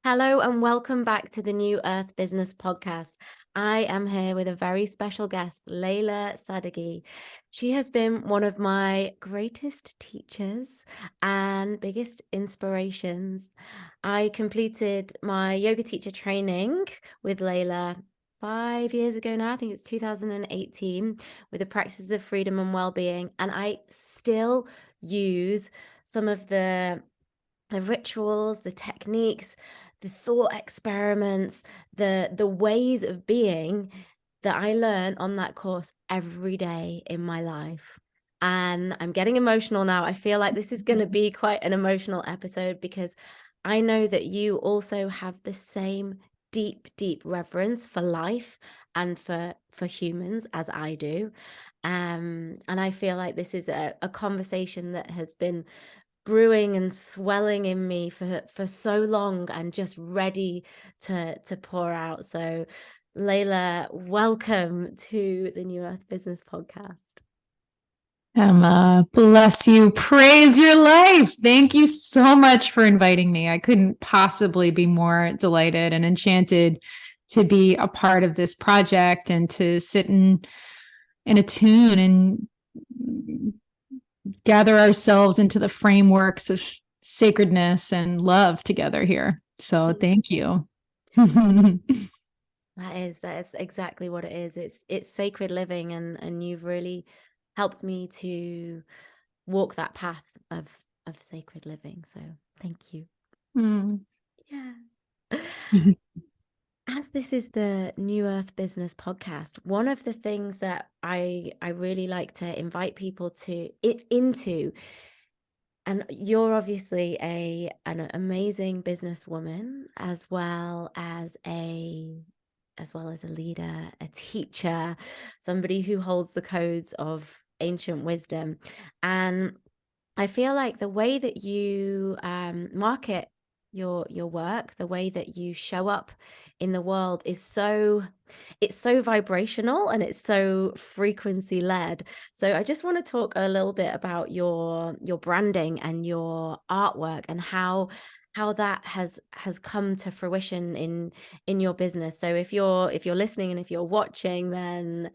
Hello and welcome back to the New Earth Business Podcast. I am here with a very special guest, Leila Sadehgee. She has been one of my greatest teachers and biggest inspirations. I completed my yoga teacher training with Leila 5 years ago now. I think it's 2018 with the practices of freedom and well-being. And I still use some of the rituals, the techniques, the thought experiments, the ways of being that I learn on that course every day in my life. And I'm getting emotional now. I feel like this is going to be quite an emotional episode because I know that you also have the same deep reverence for life and for humans as I do. And I feel like this is a conversation that has been brewing and swelling in me for so long and just ready to pour out. So Leila, welcome to the New Earth Business Podcast. Emma, bless you. Praise your life. Thank you so much for inviting me. I couldn't possibly be more delighted and enchanted to be a part of this project and to sit in attune and gather ourselves into the frameworks of sacredness and love together here. So thank you. That is exactly what it is. It's sacred living, and you've really helped me to walk that path of sacred living. So thank you. Yeah. As this is the New Earth Business Podcast, one of the things that I really like to invite people into, and you're obviously an amazing businesswoman as well as a leader, a teacher, somebody who holds the codes of ancient wisdom. And I feel like the way that you market your work, the way that you show up in the world is so vibrational and it's so frequency led. So I just want to talk a little bit about your branding and your artwork and how that has come to fruition in your business. So if you're listening and if you're watching, then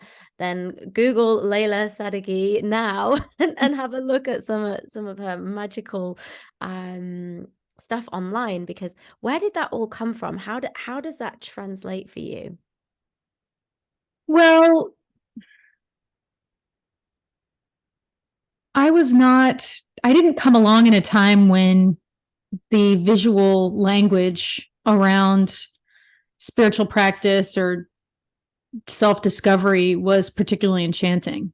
Google Leila Sadehgee now and have a look at some of her magical stuff online, because where did that all come from? How does that translate for you? Well, I didn't come along in a time when the visual language around spiritual practice or self-discovery was particularly enchanting.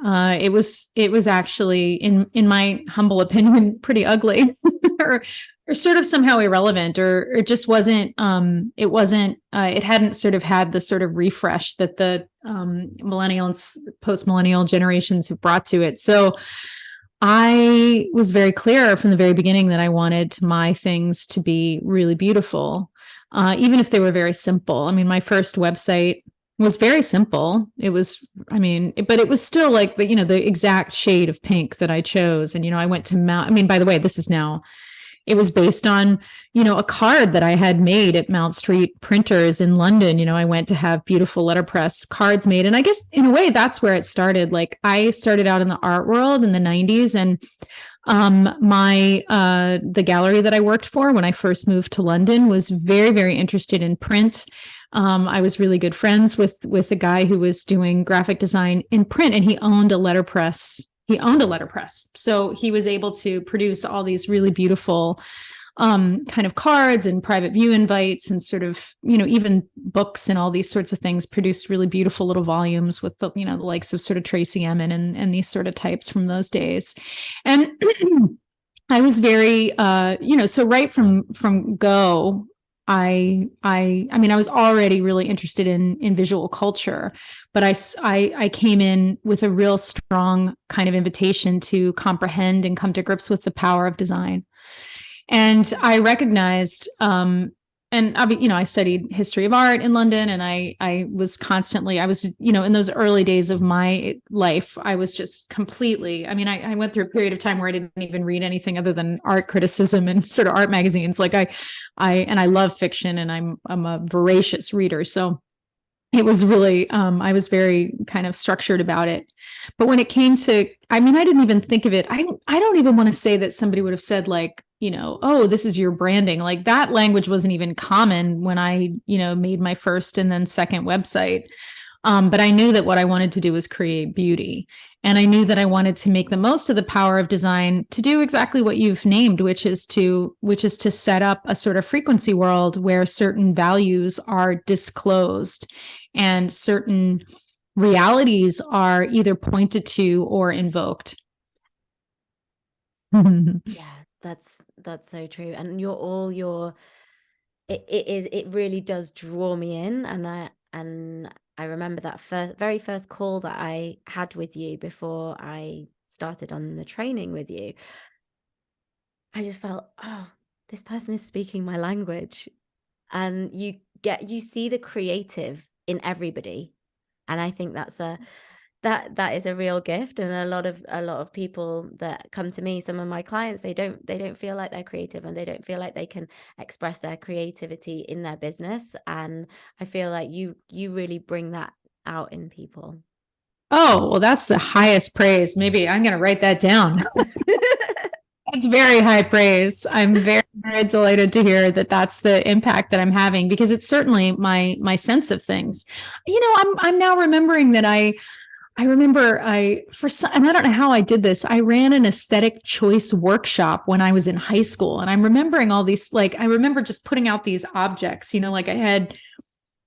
It was actually, in my humble opinion, pretty ugly, or sort of somehow irrelevant, or it just wasn't. It hadn't sort of had the sort of refresh that the millennials, post-millennial generations have brought to it. So I was very clear from the very beginning that I wanted my things to be really beautiful, even if they were very simple. I mean, my first website was very simple. It was, but it was still like the exact shade of pink that I chose. And, I went to by the way, it was based on, a card that I had made at Mount Street Printers in London. I went to have beautiful letterpress cards made. And I guess in a way that's where it started. Like I started out in the art world in the 90s, and the gallery that I worked for when I first moved to London was very, very interested in print. I was really good friends with a guy who was doing graphic design in print, and he owned a letterpress. So he was able to produce all these really beautiful kind of cards and private view invites and sort of, even books and all these sorts of things, produced really beautiful little volumes with the likes of sort of Tracy Emin and these sort of types from those days. And I was very, so right from go, I was already really interested in visual culture, but I came in with a real strong kind of invitation to comprehend and come to grips with the power of design. And I recognized I studied history of art in London, and I was in those early days of my life, I was just completely, I went through a period of time where I didn't even read anything other than art criticism and sort of art magazines. Like I love fiction, and I'm a voracious reader. So it was really, I was very kind of structured about it. But when it came to, I didn't even think of it. I don't even want to say that somebody would have said, like, oh, this is your branding. Like, that language wasn't even common when I, made my first and then second website. But I knew that what I wanted to do was create beauty. And I knew that I wanted to make the most of the power of design to do exactly what you've named, which is to set up a sort of frequency world where certain values are disclosed and certain realities are either pointed to or invoked. Yeah, that's so true. And it really does draw me in. And I remember that very first call that I had with you before I started on the training with you. I just felt, oh, this person is speaking my language. And you see the creative in everybody. And I think that is a real gift. And a lot of people that come to me, some of my clients, they don't feel like they're creative, and they don't feel like they can express their creativity in their business. And I feel like you really bring that out in people. Oh, well, that's the highest praise. Maybe I'm going to write that down. That's very high praise. I'm very, very delighted to hear that that's the impact that I'm having, because it's certainly my sense of things. I'm now remembering that I remember and I don't know how I did this. I ran an aesthetic choice workshop when I was in high school, and I'm remembering all these, like, I remember just putting out these objects, like I had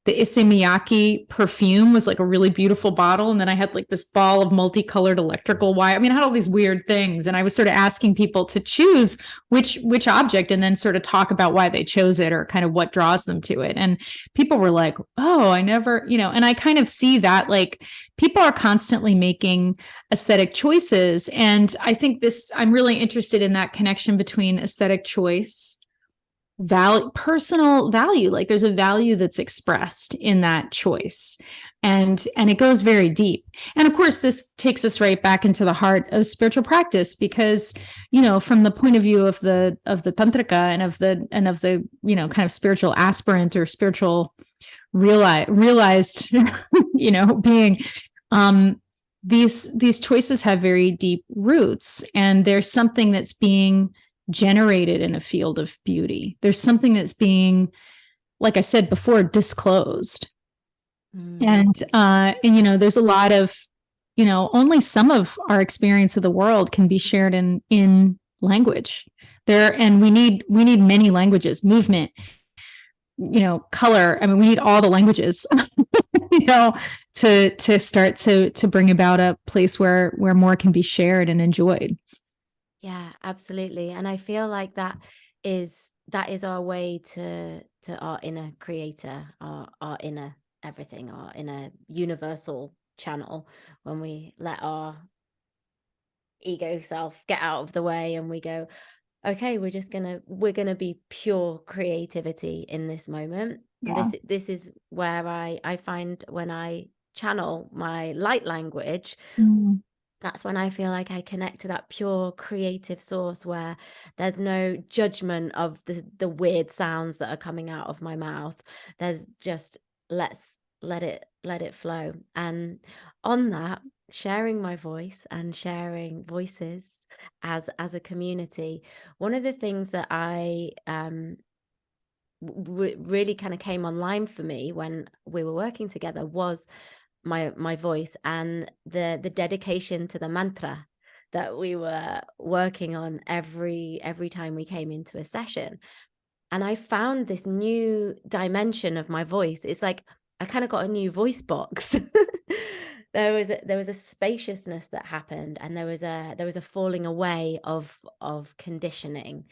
the Issey Miyake perfume was like a really beautiful bottle. And then I had like this ball of multicolored electrical wire. I had all these weird things. And I was sort of asking people to choose which object, and then sort of talk about why they chose it or kind of what draws them to it. And people were like, oh, I never, and I kind of see that, like, people are constantly making aesthetic choices. And I think I'm really interested in that connection between aesthetic choice, personal value. Like, there's a value that's expressed in that choice, and it goes very deep. And of course, this takes us right back into the heart of spiritual practice, because from the point of view of the tantrika and of the kind of spiritual aspirant or spiritual realized being, these choices have very deep roots, and there's something that's being generated in a field of beauty. There's something that's being, like I said before, disclosed. And there's a lot of, only some of our experience of the world can be shared in language there. And we need many languages, movement, color. We need all the languages, to start to bring about a place where more can be shared and enjoyed. Yeah, absolutely. And I feel like that is our way to our inner creator, our inner everything, our inner universal channel, when we let our ego self get out of the way and we go, okay, we're gonna be pure creativity in this moment. Yeah. This is where I find, when I channel my light language, that's when I feel like I connect to that pure creative source, where there's no judgment of the weird sounds that are coming out of my mouth. There's just, let it flow. And on that, sharing my voice and sharing voices as a community, one of the things that I really kind of came online for me when we were working together was my voice, and the dedication to the mantra that we were working on every time we came into a session. And I found this new dimension of my voice. It's like I kind of got a new voice box. There was a spaciousness that happened, and there was a falling away of conditioning.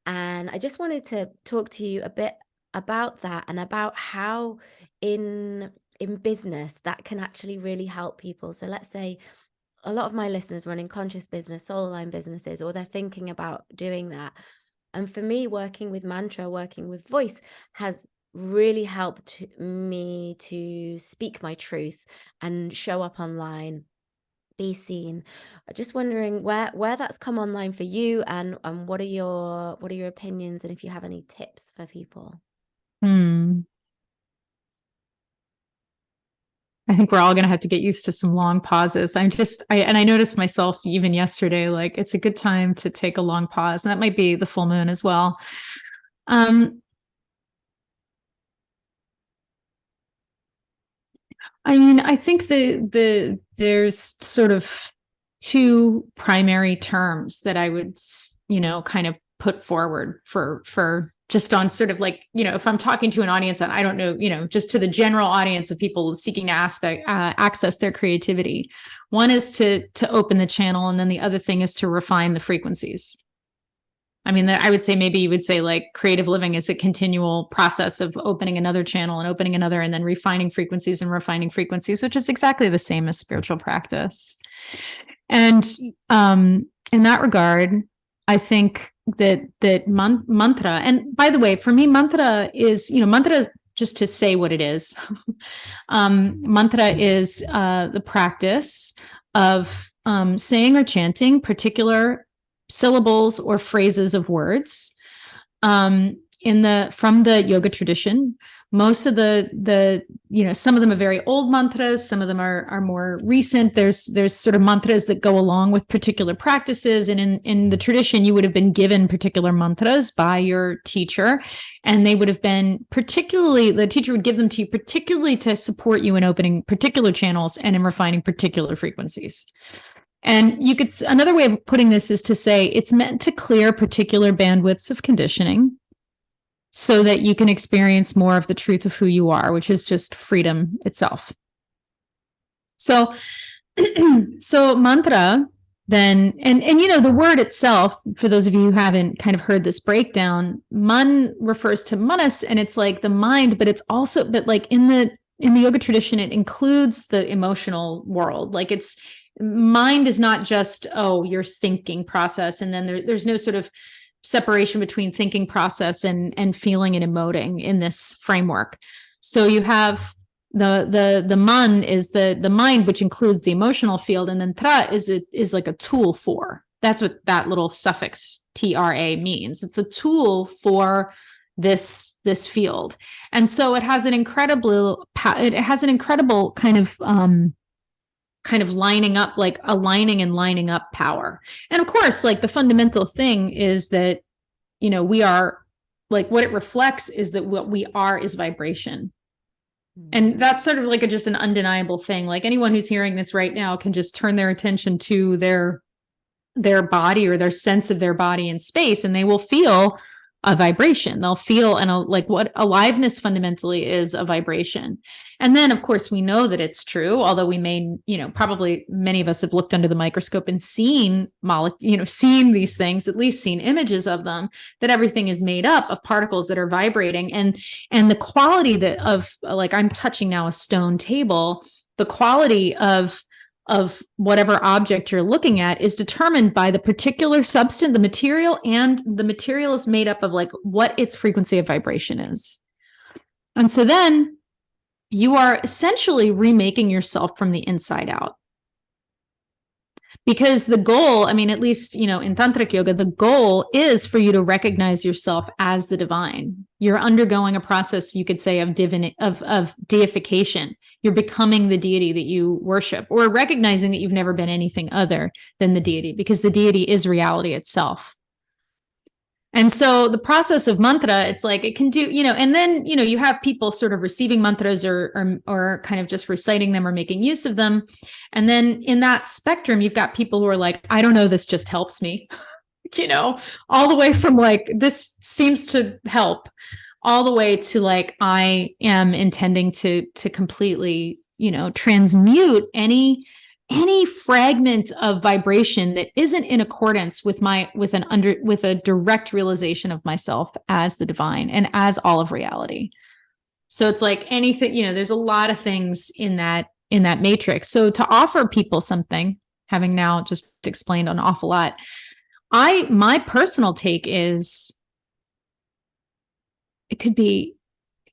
And I just wanted to talk to you a bit about that, and about how in business that can actually really help people. So let's say a lot of my listeners running conscious business, soul aligned businesses, or they're thinking about doing that. And for me, working with mantra, working with voice has really helped me to speak my truth and show up online, be seen. Just wondering where that's come online for you, and what are your opinions, and if you have any tips for people. I think we're all going to have to get used to some long pauses. I noticed myself even yesterday, like it's a good time to take a long pause. And that might be the full moon as well. I mean, I think there's sort of two primary terms that I would, kind of put forward for just on sort of like, if I'm talking to an audience and I don't know, just to the general audience of people seeking to access their creativity. One is to open the channel, and then the other thing is to refine the frequencies. I mean, I would say maybe you would say like creative living is a continual process of opening another channel and opening another, and then refining frequencies and refining frequencies, which is exactly the same as spiritual practice. And in that regard, I think that mantra, and by the way, for me, mantra is, mantra, just to say what it is, mantra is the practice of saying or chanting particular syllables or phrases of words. From the yoga tradition, most of the some of them are very old mantras, some of them are more recent. There's sort of mantras that go along with particular practices, and in the tradition you would have been given particular mantras by your teacher, and they would have been the teacher would give them to you particularly to support you in opening particular channels and in refining particular frequencies. And another way of putting this is to say it's meant to clear particular bandwidths of conditioning so that you can experience more of the truth of who you are, which is just freedom itself. So mantra then, and the word itself, for those of you who haven't kind of heard this breakdown, man refers to manas, and it's like the mind, but it's also, like in the yoga tradition, it includes the emotional world. Like mind is not just, your thinking process, and then there's no sort of separation between thinking process and feeling and emoting in this framework. So you have the man is the mind, which includes the emotional field, and then tra is like a tool for. That's what that little suffix tra means. It's a tool for this field, and so it has an incredible kind of lining up, like aligning and lining up power. And of course, like the fundamental thing is that, we are, like, what it reflects is that what we are is vibration. And that's sort of like just an undeniable thing. Like anyone who's hearing this right now can just turn their attention to their body or their sense of their body in space, and they will feel a vibration. They'll feel, and like what aliveness fundamentally is, a vibration. And then, of course, we know that it's true, although we may, probably many of us have looked under the microscope and seen these things, at least seen images of them, that everything is made up of particles that are vibrating. And the quality of, like, I'm touching now a stone table, the quality of whatever object you're looking at is determined by the particular substance, the material, and the material is made up of like what its frequency of vibration is. And so then you are essentially remaking yourself from the inside out. Because the goal, I mean, at least, in tantric yoga, the goal is for you to recognize yourself as the divine. You're undergoing a process, you could say, of deification. You're becoming the deity that you worship, or recognizing that you've never been anything other than the deity, because the deity is reality itself. And so the process of mantra, it's like it can do, and then, you have people sort of receiving mantras or kind of just reciting them or making use of them. And then in that spectrum, you've got people who are like, I don't know, this just helps me, all the way from like, this seems to help, all the way to like, I am intending to completely, transmute any fragment of vibration that isn't in accordance with a direct realization of myself as the divine and as all of reality. So it's like anything, there's a lot of things in that matrix. So to offer people something, having now just explained an awful lot, my personal take is it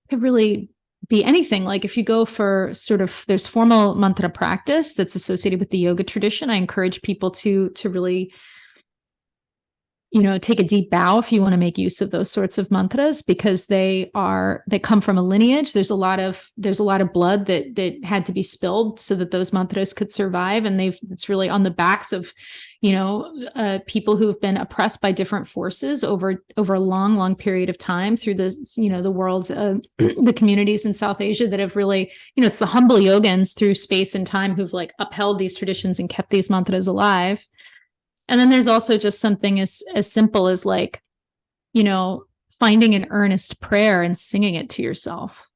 could really be anything. Like if you go for sort of, there's formal mantra practice that's associated with the yoga tradition. I encourage people to really, take a deep bow if you want to make use of those sorts of mantras, because they come from a lineage. There's a lot of blood that had to be spilled so that those mantras could survive. And it's really on the backs of, people who've been oppressed by different forces over a long, long period of time through the world's, the communities in South Asia that have really, it's the humble yogins through space and time who've like upheld these traditions and kept these mantras alive. And then there's also just something as simple as like, finding an earnest prayer and singing it to yourself.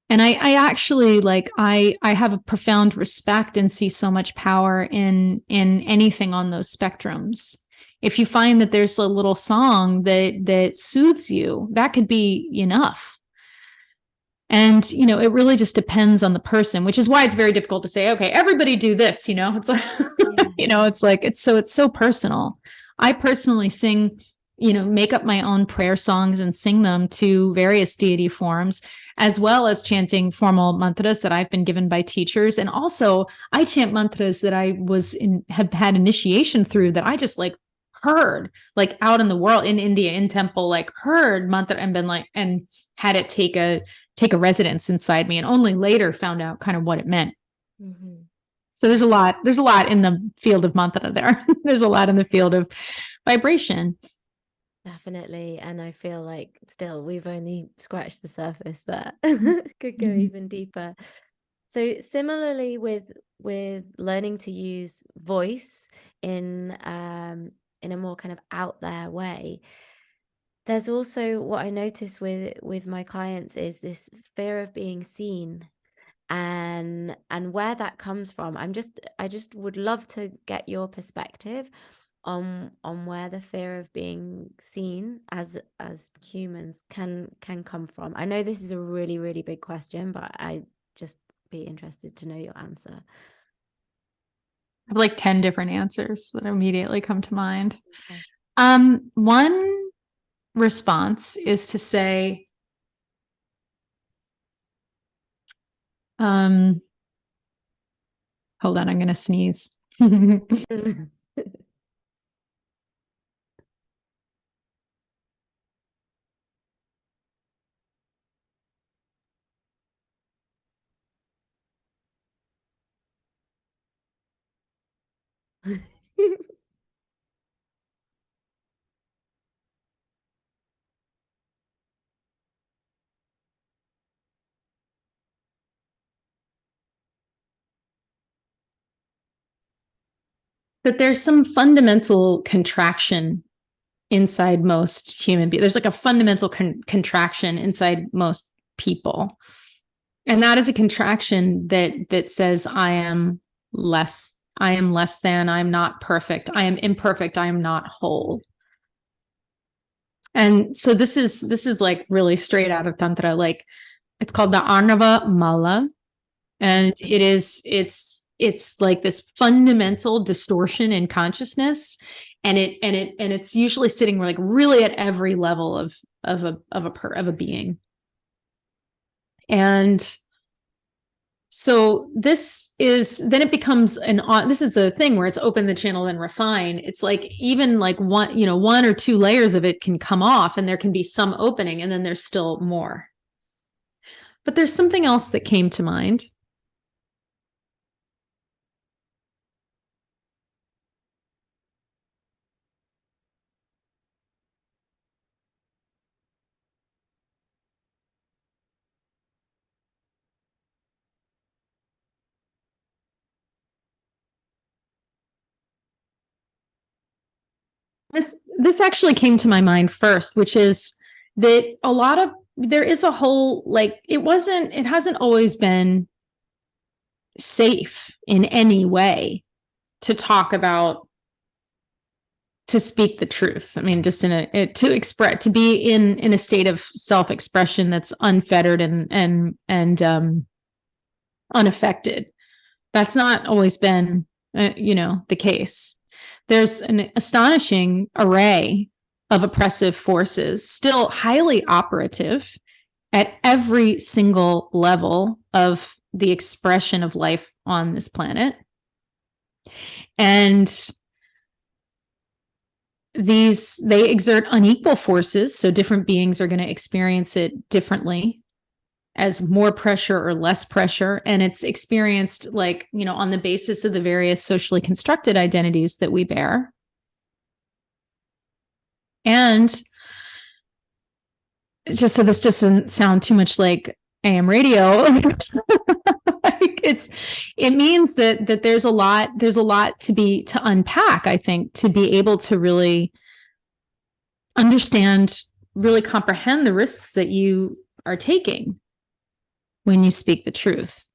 And I actually I have a profound respect and see so much power in anything on those spectrums. If you find that there's a little song that soothes you, that could be enough. And, it really just depends on the person, which is why it's very difficult to say, okay, everybody do this, it's like, it's so personal. I personally sing, make up my own prayer songs and sing them to various deity forms, as well as chanting formal mantras that I've been given by teachers. And also I chant mantras that I have had initiation through that I just heard out in the world, in India, in temple, heard mantra and been and had it take a residence inside me, and only later found out kind of what it meant. Mm-hmm. So there's a lot in the field of mantra there. There's a lot in the field of vibration. Definitely. And I feel like still we've only scratched the surface there. Could go even deeper. So similarly with learning to use voice in a more kind of out there way, there's also what I notice with my clients is this fear of being seen, and where that comes from. I just would love to get your perspective on where the fear of being seen as humans can come from. I know this is a really, really big question, but I just be interested to know your answer. I have 10 different answers that immediately come to mind. Okay. One response is to say, hold on, I'm going to sneeze. That there's some fundamental contraction inside most human beings. There's a fundamental contraction inside most people. And that is a contraction that says, I am less than, I'm not perfect, I am imperfect, I am not whole. And so this is really straight out of Tantra. It's called the Arnava Mala. And it's this fundamental distortion in consciousness. And it's usually sitting really at every level of a being. And so then it becomes this is the thing where it's open the channel and refine. It's even one or two layers of it can come off, and there can be some opening, and then there's still more. But there's something else that came to mind. This actually came to my mind first, which is that there is a whole, it hasn't always been safe in any way to talk about, to speak the truth. I mean, just to be in a state of self-expression that's unfettered and unaffected. That's not always been, the case. There's an astonishing array of oppressive forces, still highly operative at every single level of the expression of life on this planet. And they exert unequal forces. So different beings are going to experience it differently, as more pressure or less pressure. And it's experienced like, on the basis of the various socially constructed identities that we bear. And just so this doesn't sound too much like AM radio, it means that there's a lot to unpack, I think, to be able to really understand, really comprehend the risks that you are taking when you speak the truth.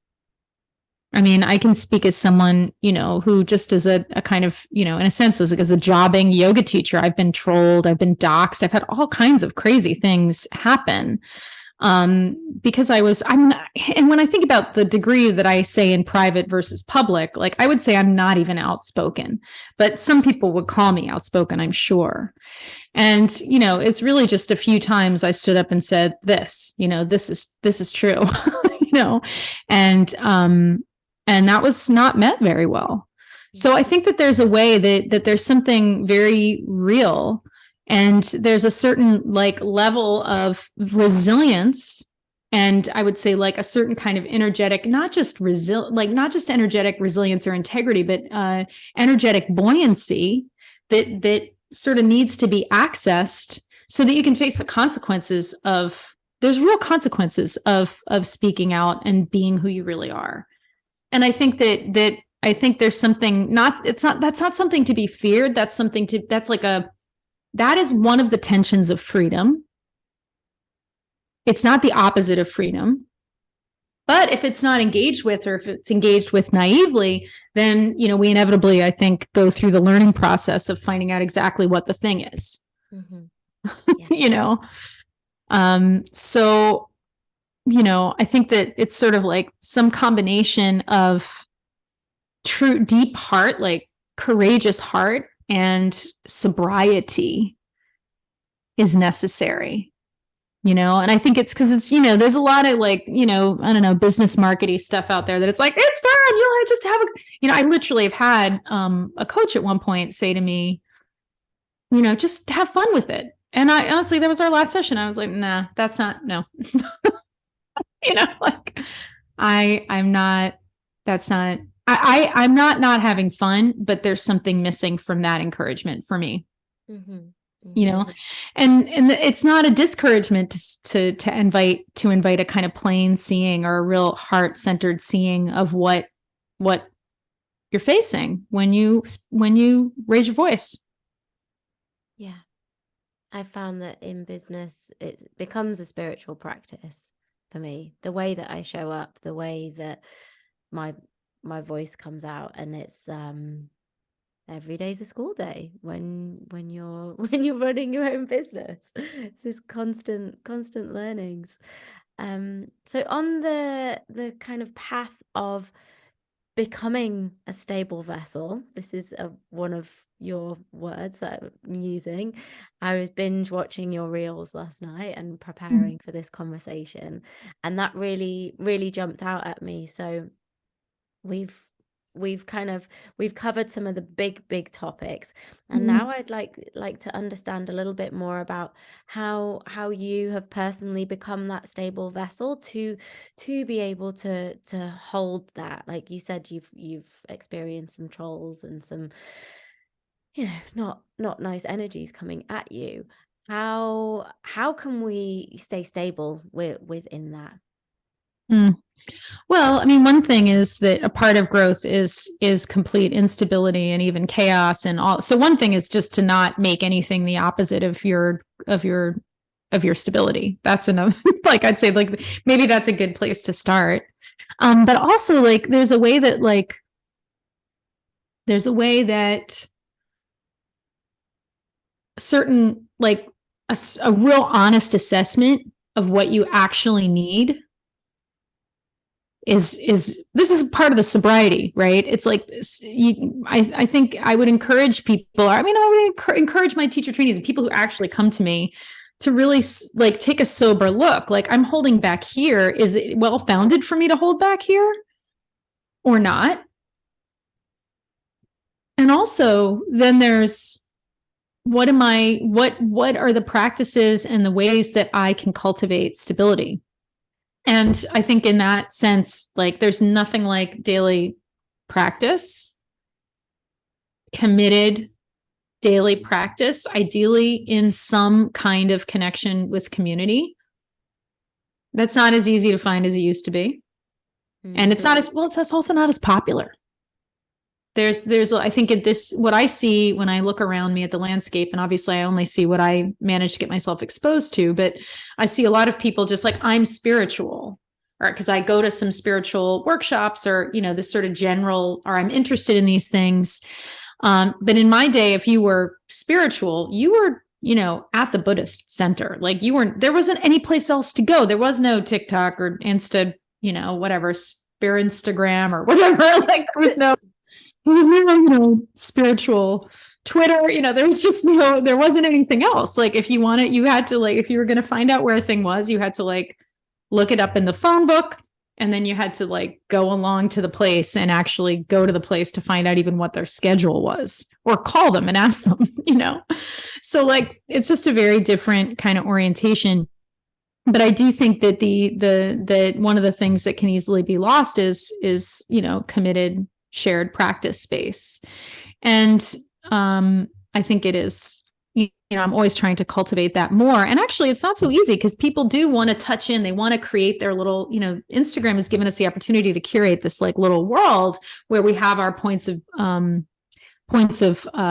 I mean, I can speak as someone, who just is a kind of, in a sense, as a jobbing yoga teacher. I've been trolled, I've been doxxed, I've had all kinds of crazy things happen. Because and when I think about the degree that I say in private versus public, like I would say I'm not even outspoken, but some people would call me outspoken, I'm sure. And, it's really just a few times I stood up and said this is true, and that was not met very well. So I think that there's a way that there's something very real, and there's a certain level of resilience, and I would say a certain kind of energetic, not just energetic resilience or integrity, but energetic buoyancy that sort of needs to be accessed so that you can face the consequences there's real consequences of speaking out and being who you really are. And I think that there's something that's not something to be feared. That is one of the tensions of freedom. It's not the opposite of freedom. But if it's not engaged with, or if it's engaged with naively, then, we inevitably, I think, go through the learning process of finding out exactly what the thing is. Mm-hmm. Yeah. So, I think that it's sort of like some combination of true, deep heart, like courageous heart, and sobriety is necessary. And I think it's because it's, there's a lot of I don't know, business marketing stuff out there that it's like, it's fun. You'll just have I literally have had a coach at one point say to me, just have fun with it. And I honestly, that was our last session. I was like, nah, that's not, no. I'm not having fun, but there's something missing from that encouragement for me. Mm-hmm. Mm-hmm. And it's not a discouragement to invite a kind of plain seeing or a real heart-centered seeing of what you're facing when you raise your voice. Yeah. I found that in business, it becomes a spiritual practice for me. The way that I show up, the way that my voice comes out, and it's every day's a school day when you're running your own business. It's just constant learnings. So on the kind of path of becoming a stable vessel, this is one of your words that I'm using. I was binge watching your reels last night and preparing for this conversation, and that really jumped out at me. So we've covered some of the big topics, and now I'd like to understand a little bit more about how you have personally become that stable vessel to be able to hold that. Like you said, you've experienced some trolls and some not nice energies coming at you. How can we stay stable within that? Well, I mean, one thing is that a part of growth is complete instability and even chaos and all. So one thing is just to not make anything the opposite of your stability. That's enough. I'd say maybe that's a good place to start. But also there's a way that certain a real honest assessment of what you actually need this is part of the sobriety, right? It's like I think I would encourage people. I mean, I would encourage my teacher trainees and people who actually come to me to really like take a sober look. Like, I'm holding back here. Is it well founded for me to hold back here or not? And also, then there's what are the practices and the ways that I can cultivate stability? And I think in that sense, like, there's nothing like daily practice, committed daily practice, ideally in some kind of connection with community. That's not as easy to find as it used to be. And it's not as well, it's also not as popular. There's I think what I see when I look around me at the landscape, and obviously I only see what I managed to get myself exposed to, but I see a lot of people just like, I'm spiritual, or because I go to some spiritual workshops, or, this sort of general, or I'm interested in these things. But in my day, if you were spiritual, you were, at the Buddhist center. Like, there wasn't any place else to go. There was no TikTok or Insta, whatever, Instagram or whatever. Like, there was no spiritual Twitter, there wasn't anything else. Like, if you wanted, you had to, like, if you were going to find out where a thing was, you had to like look it up in the phone book. And then you had to like go along to the place and actually go to the place to find out even what their schedule was, or call them and ask them, So like, it's just a very different kind of orientation. But I do think that the one of the things that can easily be lost is, committed shared practice space. And I think it is, I'm always trying to cultivate that more. And actually, it's not so easy, because people do want to touch in. They want to create their little, Instagram has given us the opportunity to curate this like little world where we have our points of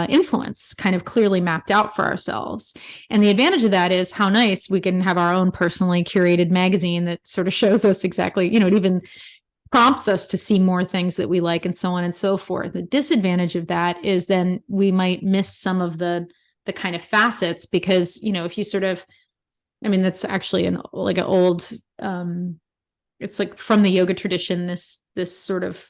influence kind of clearly mapped out for ourselves. And the advantage of that is how nice we can have our own personally curated magazine that sort of shows us exactly, it even prompts us to see more things that we like, and so on and so forth. The disadvantage of that is then we might miss some of the kind of facets, because, if you sort of, that's actually an old, it's like from the yoga tradition, this sort of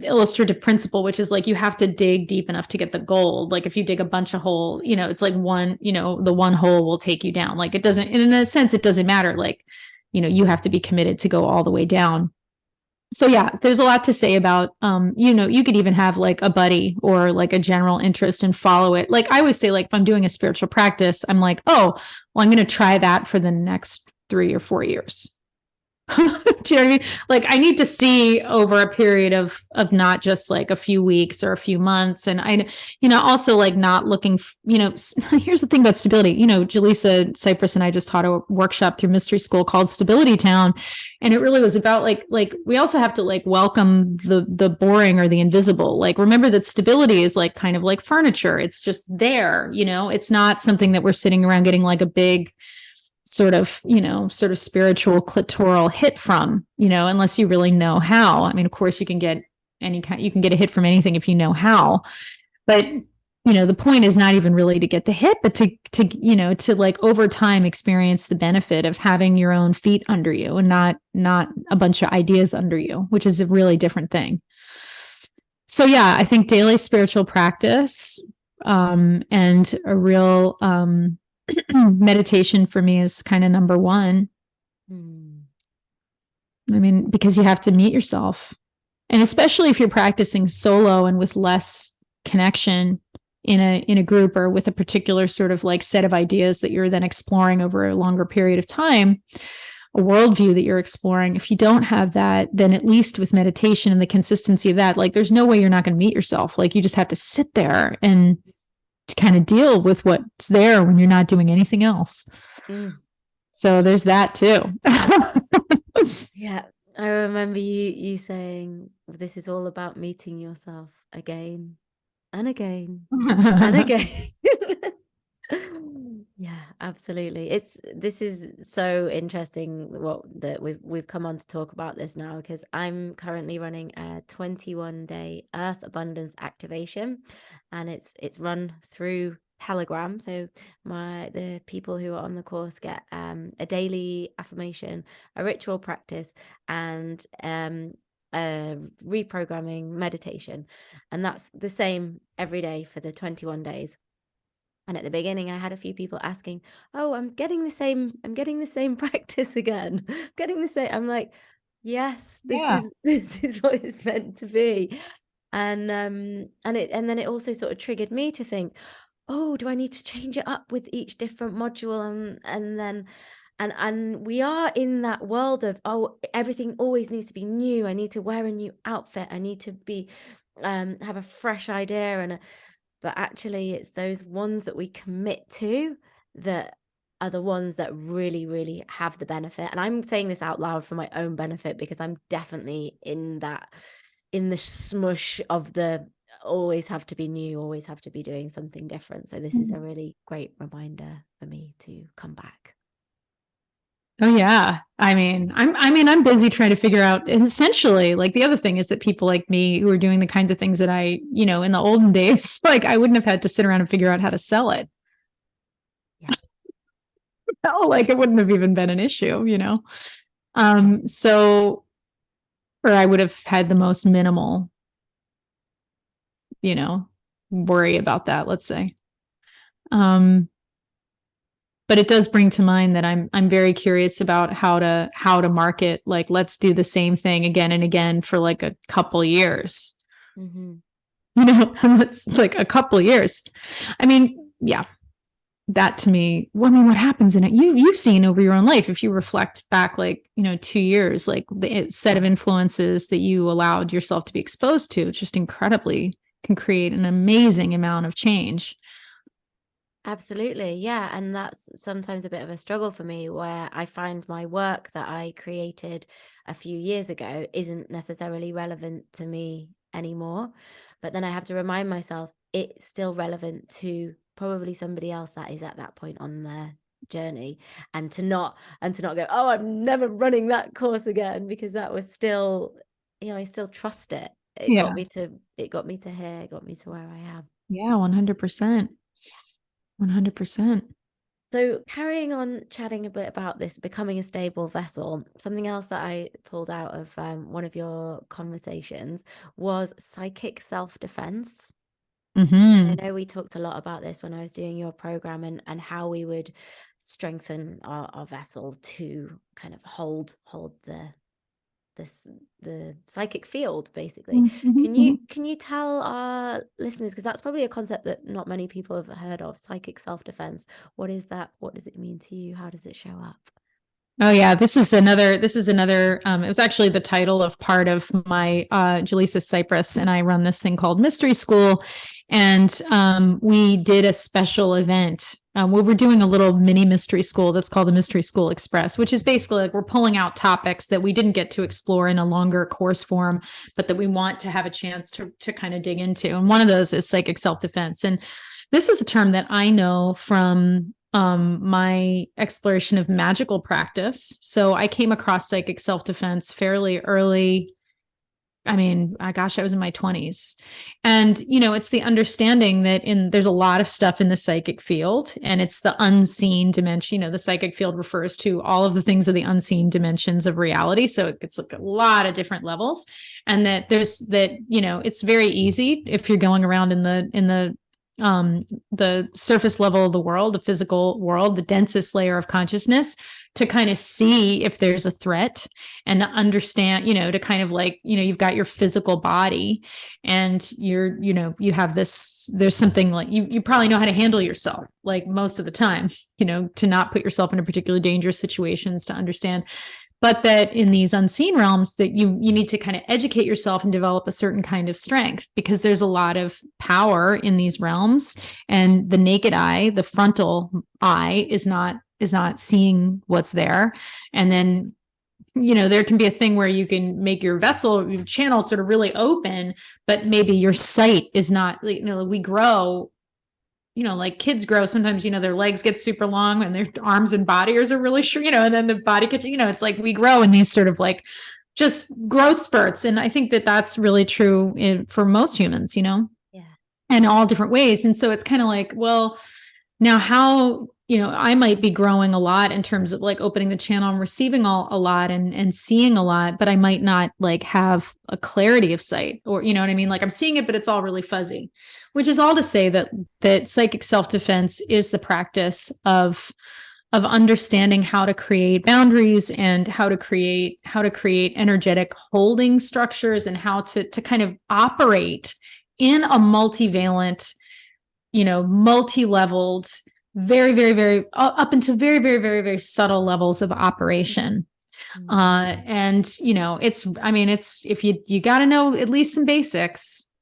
illustrative principle, which is like, you have to dig deep enough to get the gold. Like, if you dig a bunch of hole, it's like one, the one hole will take you down. Like, it doesn't, in a sense, it doesn't matter. Like, you have to be committed to go all the way down. So yeah, there's a lot to say about, you could even have like a buddy or like a general interest and follow it. Like, I always say, like, if I'm doing a spiritual practice, I'm like, oh, well, I'm going to try that for the next 3 or 4 years. Do you know what I mean? Like, I need to see over a period of not just like a few weeks or a few months. And I, also like not looking, here's the thing about stability. Jaleesa Cypress and I just taught a workshop through Mystery School called Stability Town. And it really was about like we also have to like welcome the boring or the invisible. Like, remember that stability is like kind of like furniture. It's just there, it's not something that we're sitting around getting like a big sort of spiritual clitoral hit from, unless you really know how. Of course you can get a hit from anything if you know how, but the point is not even really to get the hit, but to like over time experience the benefit of having your own feet under you and not a bunch of ideas under you, which is a really different thing. So yeah, I think daily spiritual practice, and a real, meditation for me is kind of number one. Because you have to meet yourself, and especially if you're practicing solo and with less connection in a group, or with a particular sort of like set of ideas that you're then exploring over a longer period of time, a worldview that you're exploring. If you don't have that, then at least with meditation and the consistency of that, like, there's no way you're not going to meet yourself. Like, you just have to sit there and to kind of deal with what's there when you're not doing anything else. So there's that too. Yeah, I remember you saying this is all about meeting yourself again and again and again. Yeah, absolutely. This is so interesting that we've come on to talk about this now, because I'm currently running a 21-day Earth Abundance Activation, and it's run through Telegram. So the people who are on the course get a daily affirmation, a ritual practice, and reprogramming meditation. And that's the same every day for the 21 days. And at the beginning, I had a few people asking, "Oh, I'm getting the same practice again. Getting the same." I'm like, "Yes, this is what it's meant to be." And then it also sort of triggered me to think, "Oh, do I need to change it up with each different module?" And we are in that world of, oh, everything always needs to be new. I need to wear a new outfit. I need to be have a fresh idea but actually it's those ones that we commit to that are the ones that really, really have the benefit. And I'm saying this out loud for my own benefit because I'm definitely in the smush of the always have to be new, always have to be doing something different. So this is a really great reminder for me to come back. Oh yeah. I'm busy trying to figure out, and essentially, like, the other thing is that people like me who are doing the kinds of things that I, in the olden days, like, I wouldn't have had to sit around and figure out how to sell it. Yeah. No, like, it wouldn't have even been an issue, So, or I would have had the most minimal, worry about that, let's say. But it does bring to mind that I'm very curious about how to market, like, let's do the same thing again and again for like a couple years. Mm-hmm. That's like a couple years. I mean, yeah, that to me, what happens in it? You've seen over your own life, if you reflect back, like, 2 years, like the set of influences that you allowed yourself to be exposed to, just incredibly can create an amazing amount of change. Absolutely. Yeah. And that's sometimes a bit of a struggle for me where I find my work that I created a few years ago isn't necessarily relevant to me anymore. But then I have to remind myself it's still relevant to probably somebody else that is at that point on their journey, and to not go, "Oh, I'm never running that course again," because that was still, I still trust it. It got me to here, it got me to where I am. Yeah, 100%. 100%. So carrying on chatting a bit about this becoming a stable vessel, something else that I pulled out of one of your conversations was psychic self-defense. Mm-hmm. I know we talked a lot about this when I was doing your program and how we would strengthen our vessel to kind of hold the psychic field, basically. Mm-hmm. Can you tell our listeners, because that's probably a concept that not many people have heard of, psychic self-defense. What is that? What does it mean to you? How does it show up? Oh yeah, this is another it was actually the title of part of my Jaleesa Cypress, and I run this thing called Mystery School. And we did a special event where we're doing a little mini mystery school that's called the Mystery School Express, which is basically like we're pulling out topics that we didn't get to explore in a longer course form, but that we want to have a chance to kind of dig into. And one of those is psychic self-defense. And this is a term that I know from my exploration of magical practice. So I came across psychic self-defense fairly early. I mean, gosh, I was in my 20s. And, it's the understanding that there's a lot of stuff in the psychic field, and it's the unseen dimension. The psychic field refers to all of the things of the unseen dimensions of reality. So it's like a lot of different levels. And that it's very easy if you're going around in the surface level of the world, the physical world, the densest layer of consciousness, to kind of see if there's a threat and to understand, to kind of like, you've got your physical body and you have this, there's something like you probably know how to handle yourself, like most of the time, to not put yourself in a particularly dangerous situations, to understand. But that in these unseen realms that you need to kind of educate yourself and develop a certain kind of strength, because there's a lot of power in these realms, and the naked eye, the frontal eye, is not seeing what's there. And then there can be a thing where you can make your vessel, your channel sort of really open, but maybe your sight is not, we grow, like kids grow, sometimes, their legs get super long and their arms and bodies are really short, and then the body gets, it's like we grow in these sort of like just growth spurts. And I think that that's really true for most humans, Yeah. in all different ways. And so it's kind of like, well, Now, how, I might be growing a lot in terms of like opening the channel and receiving a lot and seeing a lot, but I might not like have a clarity of sight, or, you know what I mean? Like I'm seeing it, but it's all really fuzzy, which is all to say that psychic self-defense is the practice of understanding how to create boundaries and how to create energetic holding structures, and how to kind of operate in a multivalent, multi-leveled, very, very, very up into very, very, very, very subtle levels of operation. And it's if you got to know at least some basics,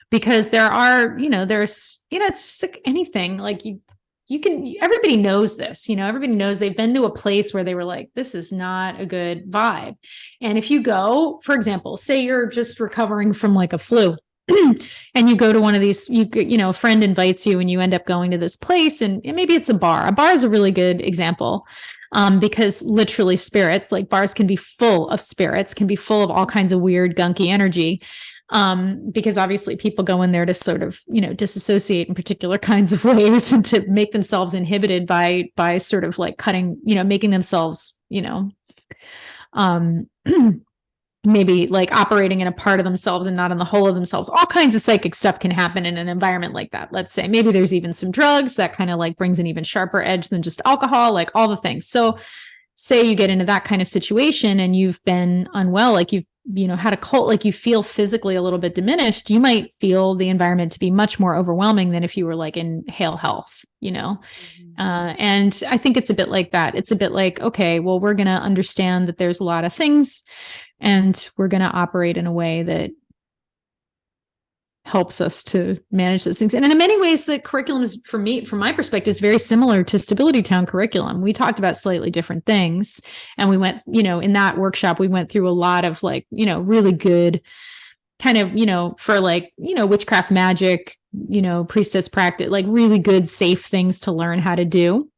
because there are, there's, it's just like anything, like you can, everybody knows this, everybody knows they've been to a place where they were like, this is not a good vibe. And if you go, for example, say you're just recovering from like a flu, and you go to one of these, a friend invites you and you end up going to this place, and maybe it's a bar. A bar is a really good example, because literally spirits, like bars can be full of spirits, can be full of all kinds of weird, gunky energy. Because obviously people go in there to sort of, disassociate in particular kinds of ways, and to make themselves inhibited by sort of like cutting, making themselves, maybe like operating in a part of themselves and not in the whole of themselves. All kinds of psychic stuff can happen in an environment like that. Let's say maybe there's even some drugs that kind of like brings an even sharper edge than just alcohol, like all the things. So say you get into that kind of situation and you've been unwell, like you've, had a cold, like you feel physically a little bit diminished, you might feel the environment to be much more overwhelming than if you were like in Hale Health, and I think it's a bit like that. It's a bit like, okay, well, we're going to understand that there's a lot of things, and we're going to operate in a way that helps us to manage those things. And in many ways, the curriculum is, for me, from my perspective, is very similar to Stability Town curriculum. We talked about slightly different things. And we went, in that workshop, we went through a lot of like, really good kind of, for like, witchcraft, magic, priestess practice, like really good, safe things to learn how to do.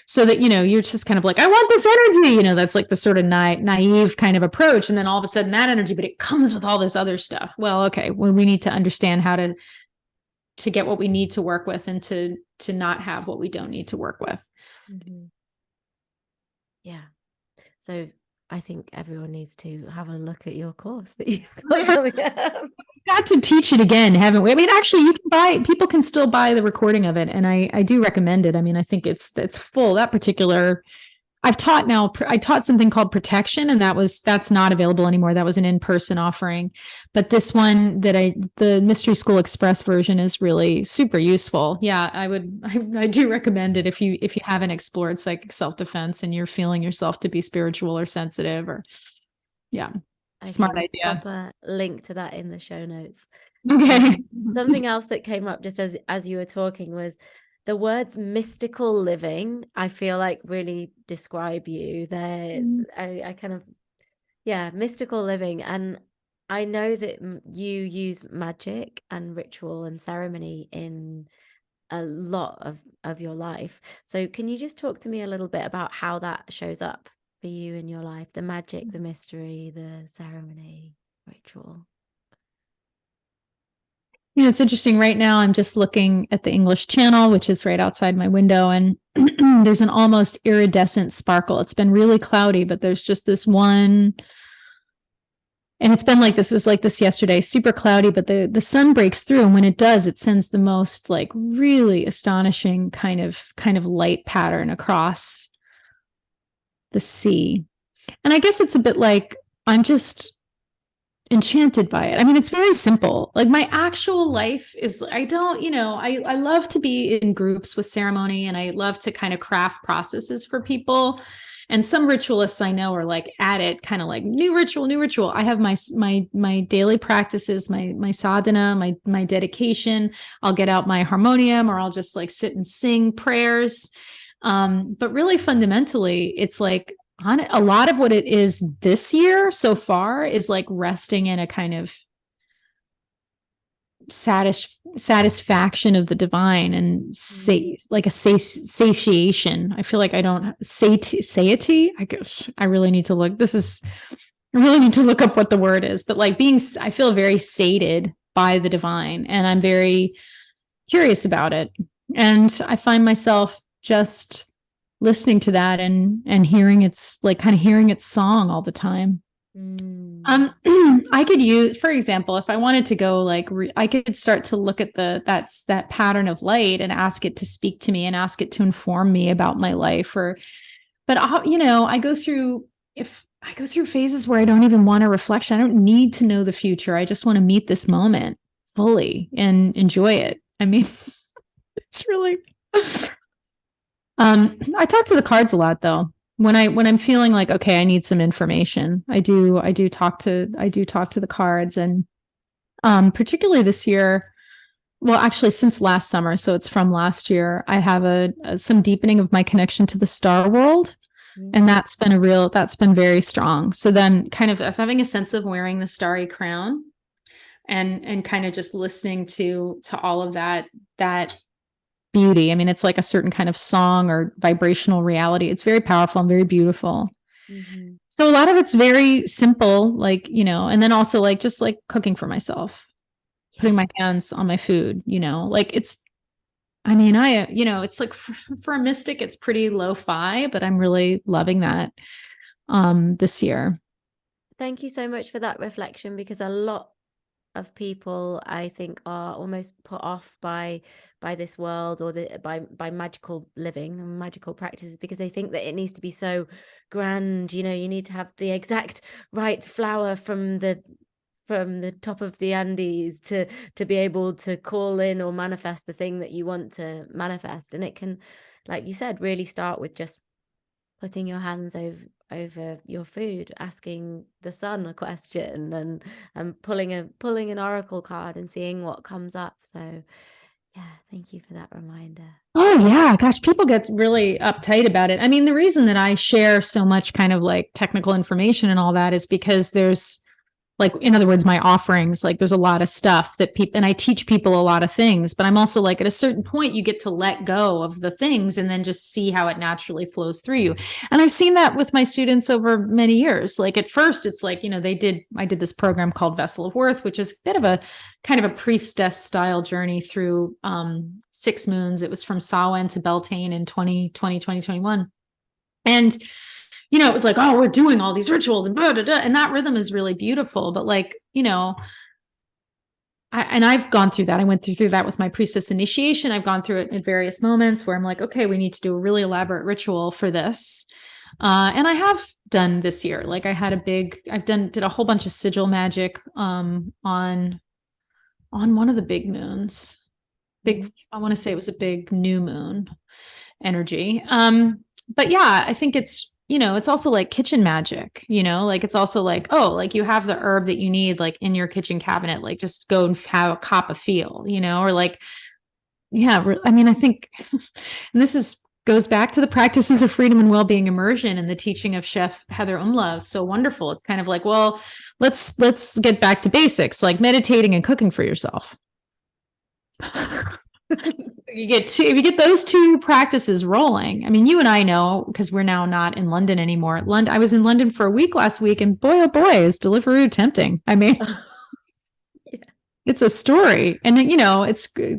So that, you're just kind of like, I want this energy, that's like the sort of naive kind of approach. And then all of a sudden that energy, but it comes with all this other stuff. Well, okay, well, we need to understand how to get what we need to work with, and to not have what we don't need to work with. Yeah. So I think everyone needs to have a look at your course that you've got coming up. Got to teach it again, haven't we? I mean, actually, people can still buy the recording of it, and I do recommend it. I mean, I think it's full. That particular, I taught something called Protection, and that's not available anymore. That was an in-person offering, but this one the Mystery School Express version is really super useful. Yeah, I do recommend it if you haven't explored psychic self-defense and you're feeling yourself to be spiritual or sensitive, or yeah. Smart idea. Pop a link to that in the show notes. Okay. Something else that came up just as you were talking was the words mystical living. I feel like really describe you. I kind of, mystical living. And I know that you use magic and ritual and ceremony in a lot of your life. So can you just talk to me a little bit about how that shows up for you in your life? The magic, the mystery, the ceremony, ritual. It's interesting. Right now, I'm just looking at the English Channel, which is right outside my window, and there's an almost iridescent sparkle. It's been really cloudy, but there's just this one, and it's been like this. It was like this yesterday, super cloudy, but the sun breaks through, and when it does, it sends the most like really astonishing kind of light pattern across the sea. And I guess it's a bit like I'm just enchanted by it. I mean, it's very simple. Like my actual life is, I don't, I love to be in groups with ceremony, and I love to kind of craft processes for people. And some ritualists I know are like at it, kind of like new ritual. I have my daily practices, my sadhana, my dedication. I'll get out my harmonium, or I'll just like sit and sing prayers. But really fundamentally, it's like a lot of what it is this year so far is like resting in a kind of satisfaction of the divine, and like a satiation. I feel like I don't satiety. I guess I really need to look. I really need to look up what the word is, but like I feel very sated by the divine. And I'm very curious about it. And I find myself just listening to that and hearing its like kind of hearing its song all the time. I could use, for example, if I wanted to go like, I could start to look at that pattern of light and ask it to speak to me and ask it to inform me about my life. But I go through phases where I don't even want a reflection. I don't need to know the future. I just want to meet this moment fully and enjoy it. I mean, it's really, I talk to the cards a lot though. When I'm feeling like, okay, I need some information, I do talk to the cards. And particularly this year, well, actually since last summer, so it's from last year, I have some deepening of my connection to the star world. And that's been very strong. So then kind of having a sense of wearing the starry crown and kind of just listening to all of that beauty. I mean, it's like a certain kind of song or vibrational reality. It's very powerful and very beautiful. Mm-hmm. So a lot of it's very simple, like, and then also like just like cooking for myself, putting my hands on my food, like it's like for a mystic, it's pretty lo-fi, but I'm really loving that this year. Thank you so much for that reflection, because a lot of people, I think, are almost put off by this world or by magical living and magical practices, because they think that it needs to be so grand. You need to have the exact right flower from the top of the Andes to be able to call in or manifest the thing that you want to manifest. And it can, like you said, really start with just putting your hands over your food, asking the sun a question, and pulling an oracle card and seeing what comes up. So yeah, thank you for that reminder. Oh yeah, gosh, people get really uptight about it. I mean, the reason that I share so much kind of like technical information and all that is because there's, like, in other words, my offerings, like there's a lot of stuff that people, and I teach people a lot of things, but I'm also like, at a certain point, you get to let go of the things and then just see how it naturally flows through you. And I've seen that with my students over many years. Like at first it's like, I did this program called Vessel of Worth, which is a bit of a kind of a priestess style journey through 6 moons. It was from Samhain to Beltane in 2021. And it was like, oh, we're doing all these rituals and blah, blah, blah. And that rhythm is really beautiful. But like, I've gone through that. I went through that with my priestess initiation. I've gone through it at various moments where I'm like, okay, we need to do a really elaborate ritual for this. And I have done this year. Like did a whole bunch of sigil magic on one of the big moons. I want to say it was a big new moon energy. But yeah, I think it's, it's also like kitchen magic, like it's also like, oh, like you have the herb that you need, like in your kitchen cabinet, like just go and have a cop a feel, or like, yeah, I mean, I think, and this goes back to the practices of freedom and well-being immersion and the teaching of Chef Heather Umla. So wonderful. It's kind of like, well, let's get back to basics, like meditating and cooking for yourself. If you get those 2 practices rolling, I mean, you and I know, because we're now not in London anymore. I was in London for a week last week, and boy, oh boy, is Deliveroo tempting. I mean, yeah. It's a story. And then,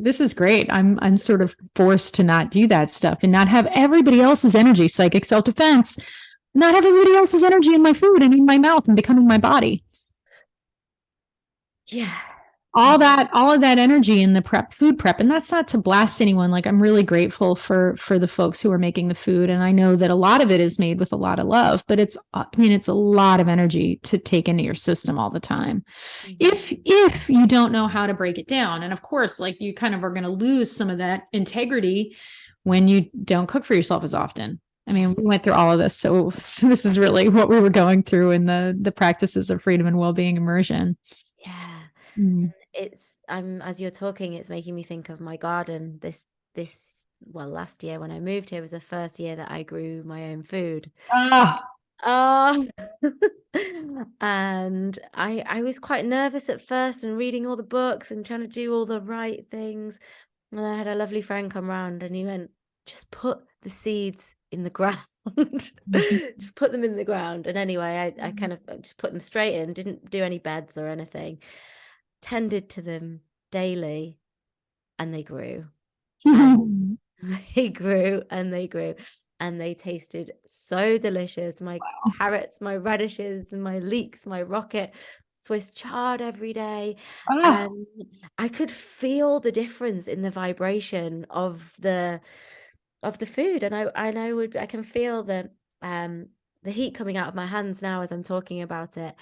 this is great. I'm sort of forced to not do that stuff and not have everybody else's energy, psychic self-defense, not have everybody else's energy in my food and in my mouth and becoming my body. Yeah. All of that energy in the food prep. And that's not to blast anyone. Like, I'm really grateful for the folks who are making the food. And I know that a lot of it is made with a lot of love, but it's a lot of energy to take into your system all the time. Mm-hmm. If you don't know how to break it down. And of course, like, you kind of are going to lose some of that integrity when you don't cook for yourself as often. I mean, we went through all of this. So this is really what we were going through in the practices of freedom and well-being immersion. Yeah. Mm. As you're talking, it's making me think of my garden. Last year when I moved here was the first year that I grew my own food. And I was quite nervous at first and reading all the books and trying to do all the right things. And I had a lovely friend come round and he went, just put the seeds in the ground. Just put them in the ground. And anyway, I kind of just put them straight in, didn't do any beds or anything. tended to them daily, and they grew. And they grew and they grew, and they tasted so delicious. My carrots, my radishes, my leeks, my rocket, Swiss chard every day. And I could feel the difference in the vibration of the food. And I can feel the heat coming out of my hands now as I'm talking about it.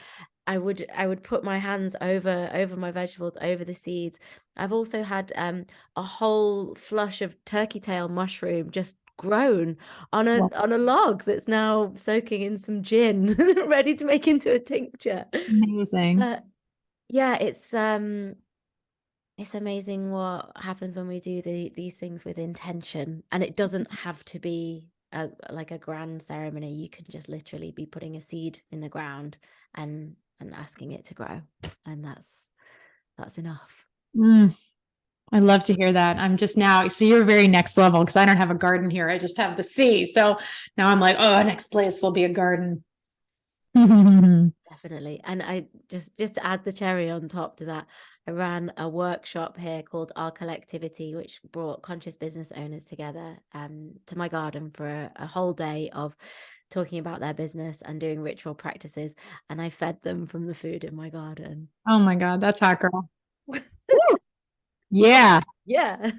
I would put my hands over my vegetables, over the seeds. I've also had a whole flush of turkey tail mushroom just grown on a log that's now soaking in some gin, ready to make into a tincture. Amazing. Yeah, it's amazing what happens when we do these things with intention, and it doesn't have to be like a grand ceremony. You can just literally be putting a seed in the ground and asking it to grow, and that's enough. I love to hear that. I'm just now, so you're very next level, because I don't have a garden here. I just have the sea. So now I'm like, oh, next place there'll be a garden. Definitely. And I just to add the cherry on top to that, I ran a workshop here called Our Collectivity, which brought conscious business owners together to my garden for a whole day of talking about their business and doing ritual practices. And I fed them from the food in my garden. Oh my God, that's hot, girl. Yeah. Yeah.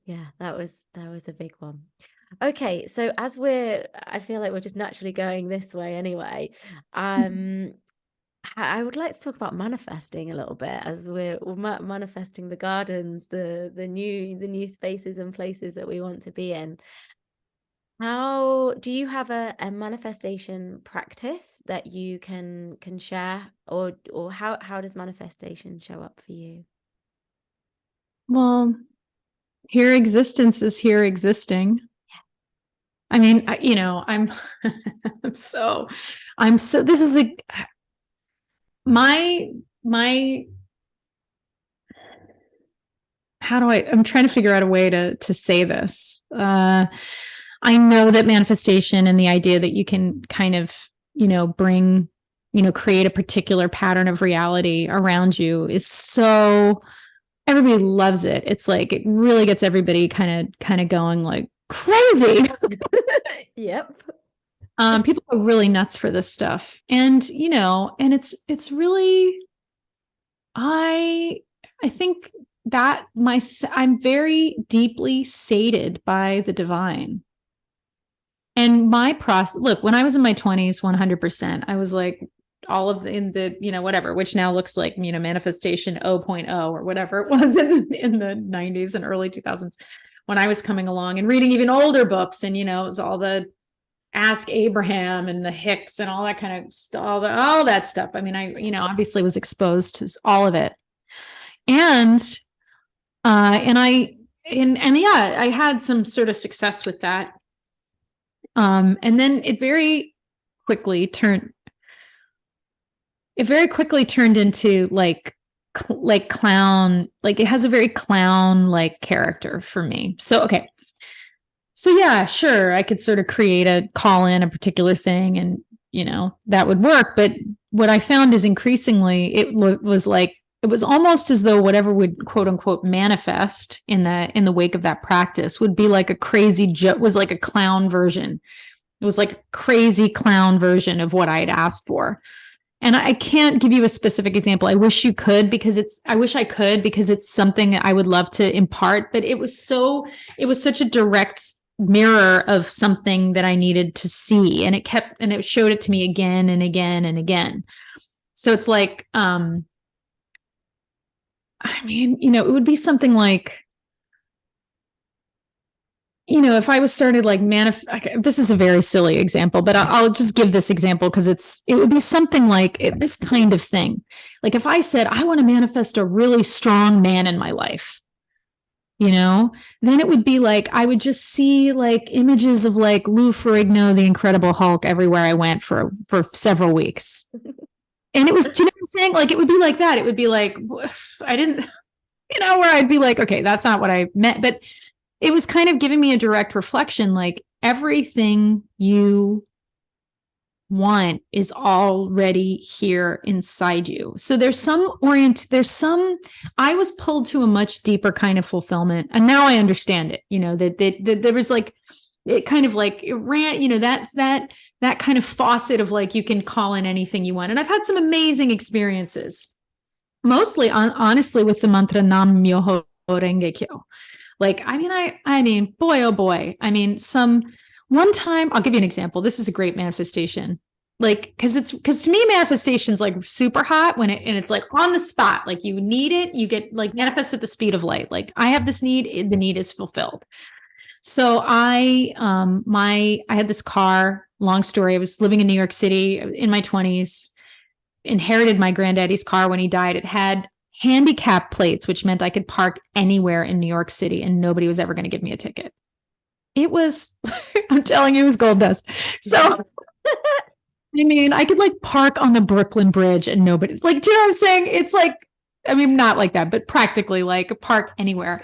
Yeah, that was a big one. Okay, so as I feel like we're just naturally going this way anyway. I would like to talk about manifesting a little bit, as we're manifesting the gardens, the new spaces and places that we want to be in. How do you have a manifestation practice that you can share, or how does manifestation show up for you? Well, here existence is here existing. I mean, I'm so this is my I'm trying to figure out a way to say this. I know that manifestation and the idea that you can kind of, bring, create a particular pattern of reality around you is so, everybody loves it. It's like, it really gets everybody kind of going like crazy. Yep. People are really nuts for this stuff. And, and it's really, I think that I'm very deeply sated by the divine. And my process, look, when I was in my 20s, 100%, I was like all of in the, whatever, which now looks like, manifestation 0.0 or whatever it was in the 90s and early 2000s, when I was coming along and reading even older books. And, it was all the Ask Abraham and the Hicks and all that kind of stuff, all that stuff. I mean, I, obviously was exposed to all of it. And yeah, I had some sort of success with that. And then it very quickly turned into like clown, like it has a very clown like character for me. So, okay. So yeah, sure. I could sort of call in a particular thing and, that would work. But what I found is increasingly it was almost as though whatever would quote unquote manifest in the wake of that practice would be like a crazy joke, was like a clown version. It was like a crazy clown version of what I had asked for. And I can't give you a specific example. I wish I could, because it's something that I would love to impart, but it was such a direct mirror of something that I needed to see. And it showed it to me again and again and again. So it's like, I mean, it would be something like, if I was started like this is a very silly example, but I'll just give this example because it would be something like this kind of thing. Like if I said, I want to manifest a really strong man in my life, then it would be like, I would just see like images of like Lou Ferrigno, the Incredible Hulk, everywhere I went for several weeks. And it was, do you know what I'm saying? Like, it would be like that. It would be like, I didn't, where I'd be like, okay, that's not what I meant. But it was kind of giving me a direct reflection, like everything you want is already here inside you. So I was pulled to a much deeper kind of fulfillment. And now I understand it, that there was like, it kind of like it ran, that kind of faucet of like, you can call in anything you want. And I've had some amazing experiences, mostly honestly with the mantra Nam Myoho Renge Kyo. Like, I mean, boy, oh boy. I mean, one time, I'll give you an example. This is a great manifestation. Like, because to me, manifestation's like super hot and it's like on the spot. Like you need it, you get like manifest at the speed of light. Like I have this need, the need is fulfilled. So I had this car, long story. I was living in New York City in my 20s, inherited my granddaddy's car when he died. It had handicap plates, which meant I could park anywhere in New York City and nobody was ever going to give me a ticket. It was, I'm telling you, it was gold dust. So, I mean, I could like park on the Brooklyn Bridge and nobody, like, do you know what I'm saying? It's like, I mean, not like that, but practically like park anywhere.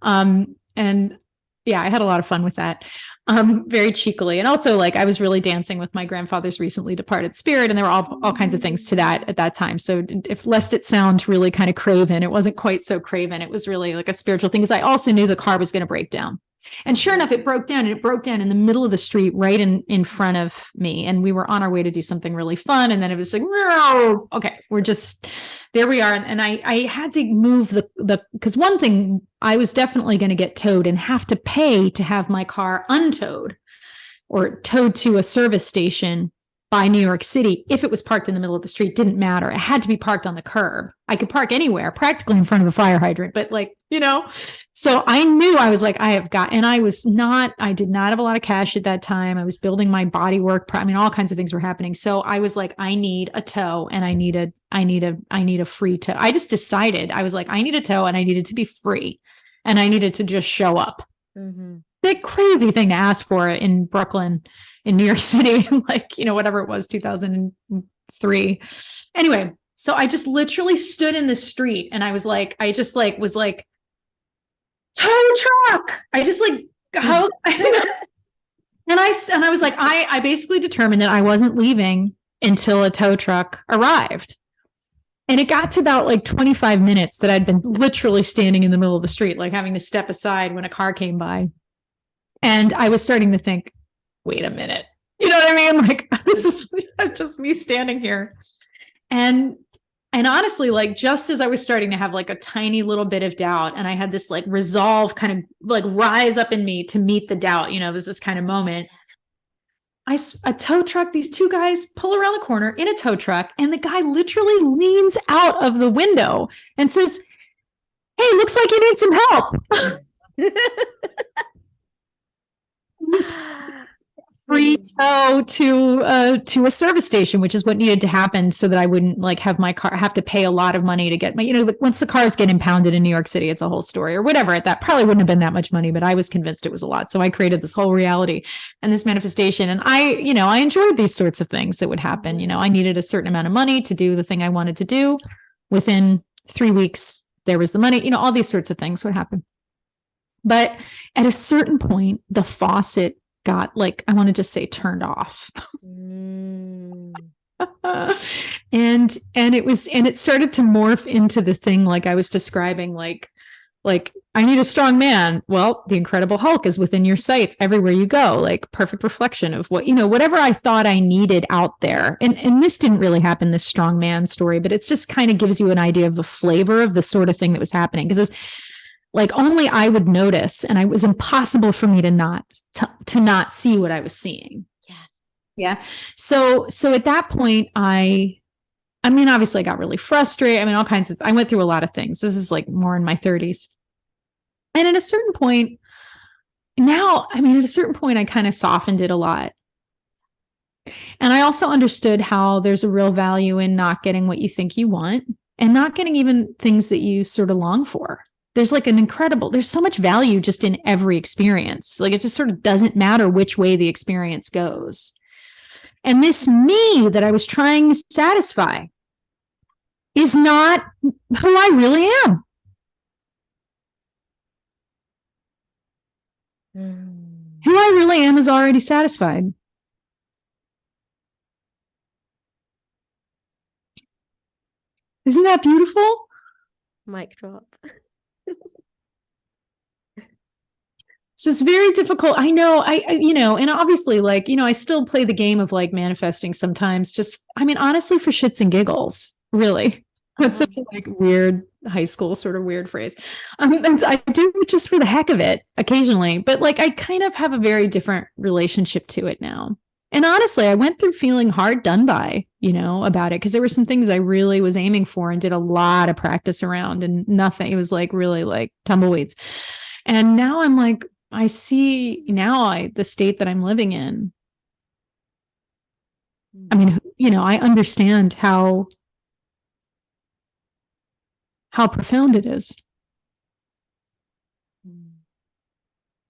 And yeah, I had a lot of fun with that. Very cheekily. And also like I was really dancing with my grandfather's recently departed spirit. And there were all kinds of things to that at that time. So if lest it sound really kind of craven, it wasn't quite so craven. It was really like a spiritual thing because I also knew the car was going to break down. And sure enough, it broke down, and it broke down in the middle of the street right in front of me. And we were on our way to do something really fun. And then it was like, no, okay, we're just, there we are. And I had to move because one thing, I was definitely going to get towed and have to pay to have my car untowed or towed to a service station by New York City. If it was parked in the middle of the street, didn't matter. It had to be parked on the curb. I could park anywhere, practically in front of a fire hydrant, but like, so I knew I was like, and I did not have a lot of cash at that time. I was building my body work. I mean, all kinds of things were happening. So I was like, I need a tow and I need a free tow. I just decided I was like, I need a tow and I needed to be free and I needed to just show up. Mm-hmm. Big crazy thing to ask for in Brooklyn, in New York City, like, whatever it was, 2003. Anyway, so I just literally stood in the street and I was like, tow truck. I just like, how, and I was like, I basically determined that I wasn't leaving until a tow truck arrived. And it got to about like 25 minutes that I'd been literally standing in the middle of the street, like having to step aside when a car came by. And I was starting to think, wait a minute. You know what I mean? Like, this is just me standing here. And honestly, like, just as I was starting to have like a tiny little bit of doubt, and I had this like resolve kind of like rise up in me to meet the doubt, there's this kind of moment. A tow truck, these two guys pull around the corner in a tow truck, and the guy literally leans out of the window and says, "Hey, looks like you need some help." Free tow to a service station, which is what needed to happen so that I wouldn't like have my car have to pay a lot of money to get my, once the cars get impounded in New York City, it's a whole story or whatever. That probably wouldn't have been that much money, but I was convinced it was a lot. So I created this whole reality and this manifestation. And I enjoyed these sorts of things that would happen. I needed a certain amount of money to do the thing I wanted to do. Within 3 weeks, there was the money, all these sorts of things would happen. But at a certain point, the faucet got like, I want to just say turned off. And it started to morph into the thing like I was describing, like I need a strong man. Well, the Incredible Hulk is within your sights everywhere you go, like perfect reflection of what, whatever I thought I needed out there. And this didn't really happen, this strong man story, but it's just kind of gives you an idea of the flavor of the sort of thing that was happening. Because like only I would notice, and it was impossible for me to not see what I was seeing. Yeah. So at that point, I mean, obviously I got really frustrated. I mean, I went through a lot of things. This is like more in my 30s. And at a certain point, I kind of softened it a lot. And I also understood how there's a real value in not getting what you think you want and not getting even things that you sort of long for. There's like there's so much value just in every experience. Like it just sort of doesn't matter which way the experience goes. And this me that I was trying to satisfy is not who I really am. Who I really am is already satisfied. Isn't that beautiful? Mic drop. So it's very difficult. I know, and obviously, like, I still play the game of like manifesting sometimes. Just, I mean, honestly, for shits and giggles, really. That's such a like weird high school sort of weird phrase. I do it just for the heck of it occasionally, but like I kind of have a very different relationship to it now. And honestly, I went through feeling hard done by, about it because there were some things I really was aiming for and did a lot of practice around and nothing. It was like really like tumbleweeds. And now I'm like, I see now the state that I'm living in. I mean, I understand how profound it is.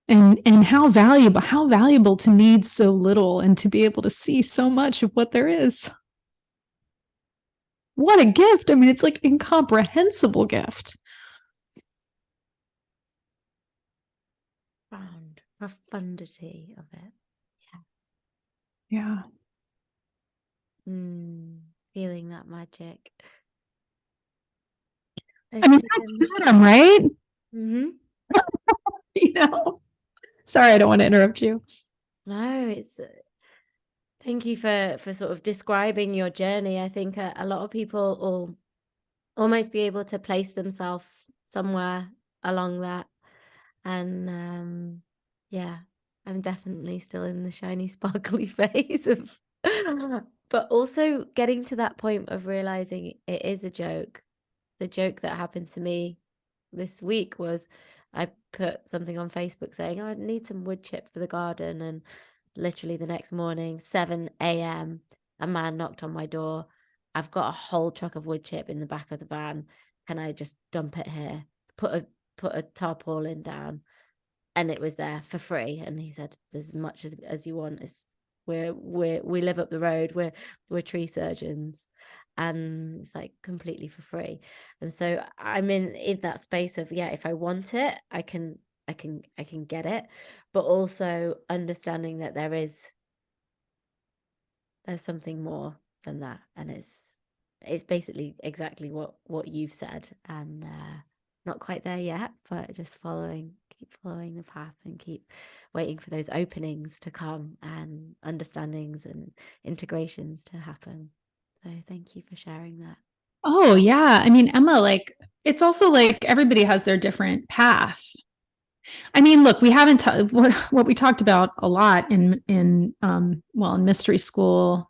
And how valuable to need so little and to be able to see so much of what there is. What a gift. I mean, it's like incomprehensible gift. Profundity of it. Yeah. Feeling that magic. I mean, that's Adam, right? Mm-hmm. Sorry, I don't want to interrupt you. No, it's thank you for sort of describing your journey. I think a lot of people will almost be able to place themselves somewhere along that. And yeah, I'm definitely still in the shiny, sparkly phase of but also getting to that point of realizing it is a joke. The joke that happened to me this week was I put something on Facebook saying, I need some wood chip for the garden. And literally the next morning, 7 a.m., a man knocked on my door. I've got a whole truck of wood chip in the back of the van. Can I just dump it here? Put a tarpaulin down. And it was there for free. And he said, as much as you want. We live up the road. We're tree surgeons. And it's like completely for free. And so I'm in that space of, yeah, if I want it, I can get it, but also understanding that there's something more than that. And it's basically exactly what you've said. And not quite there yet, but just keep following the path and keep waiting for those openings to come and understandings and integrations to happen. So thank you for sharing that. Oh yeah. I mean, Emma, like it's also like everybody has their different path. I mean, look, we haven't what we talked about a lot in mystery school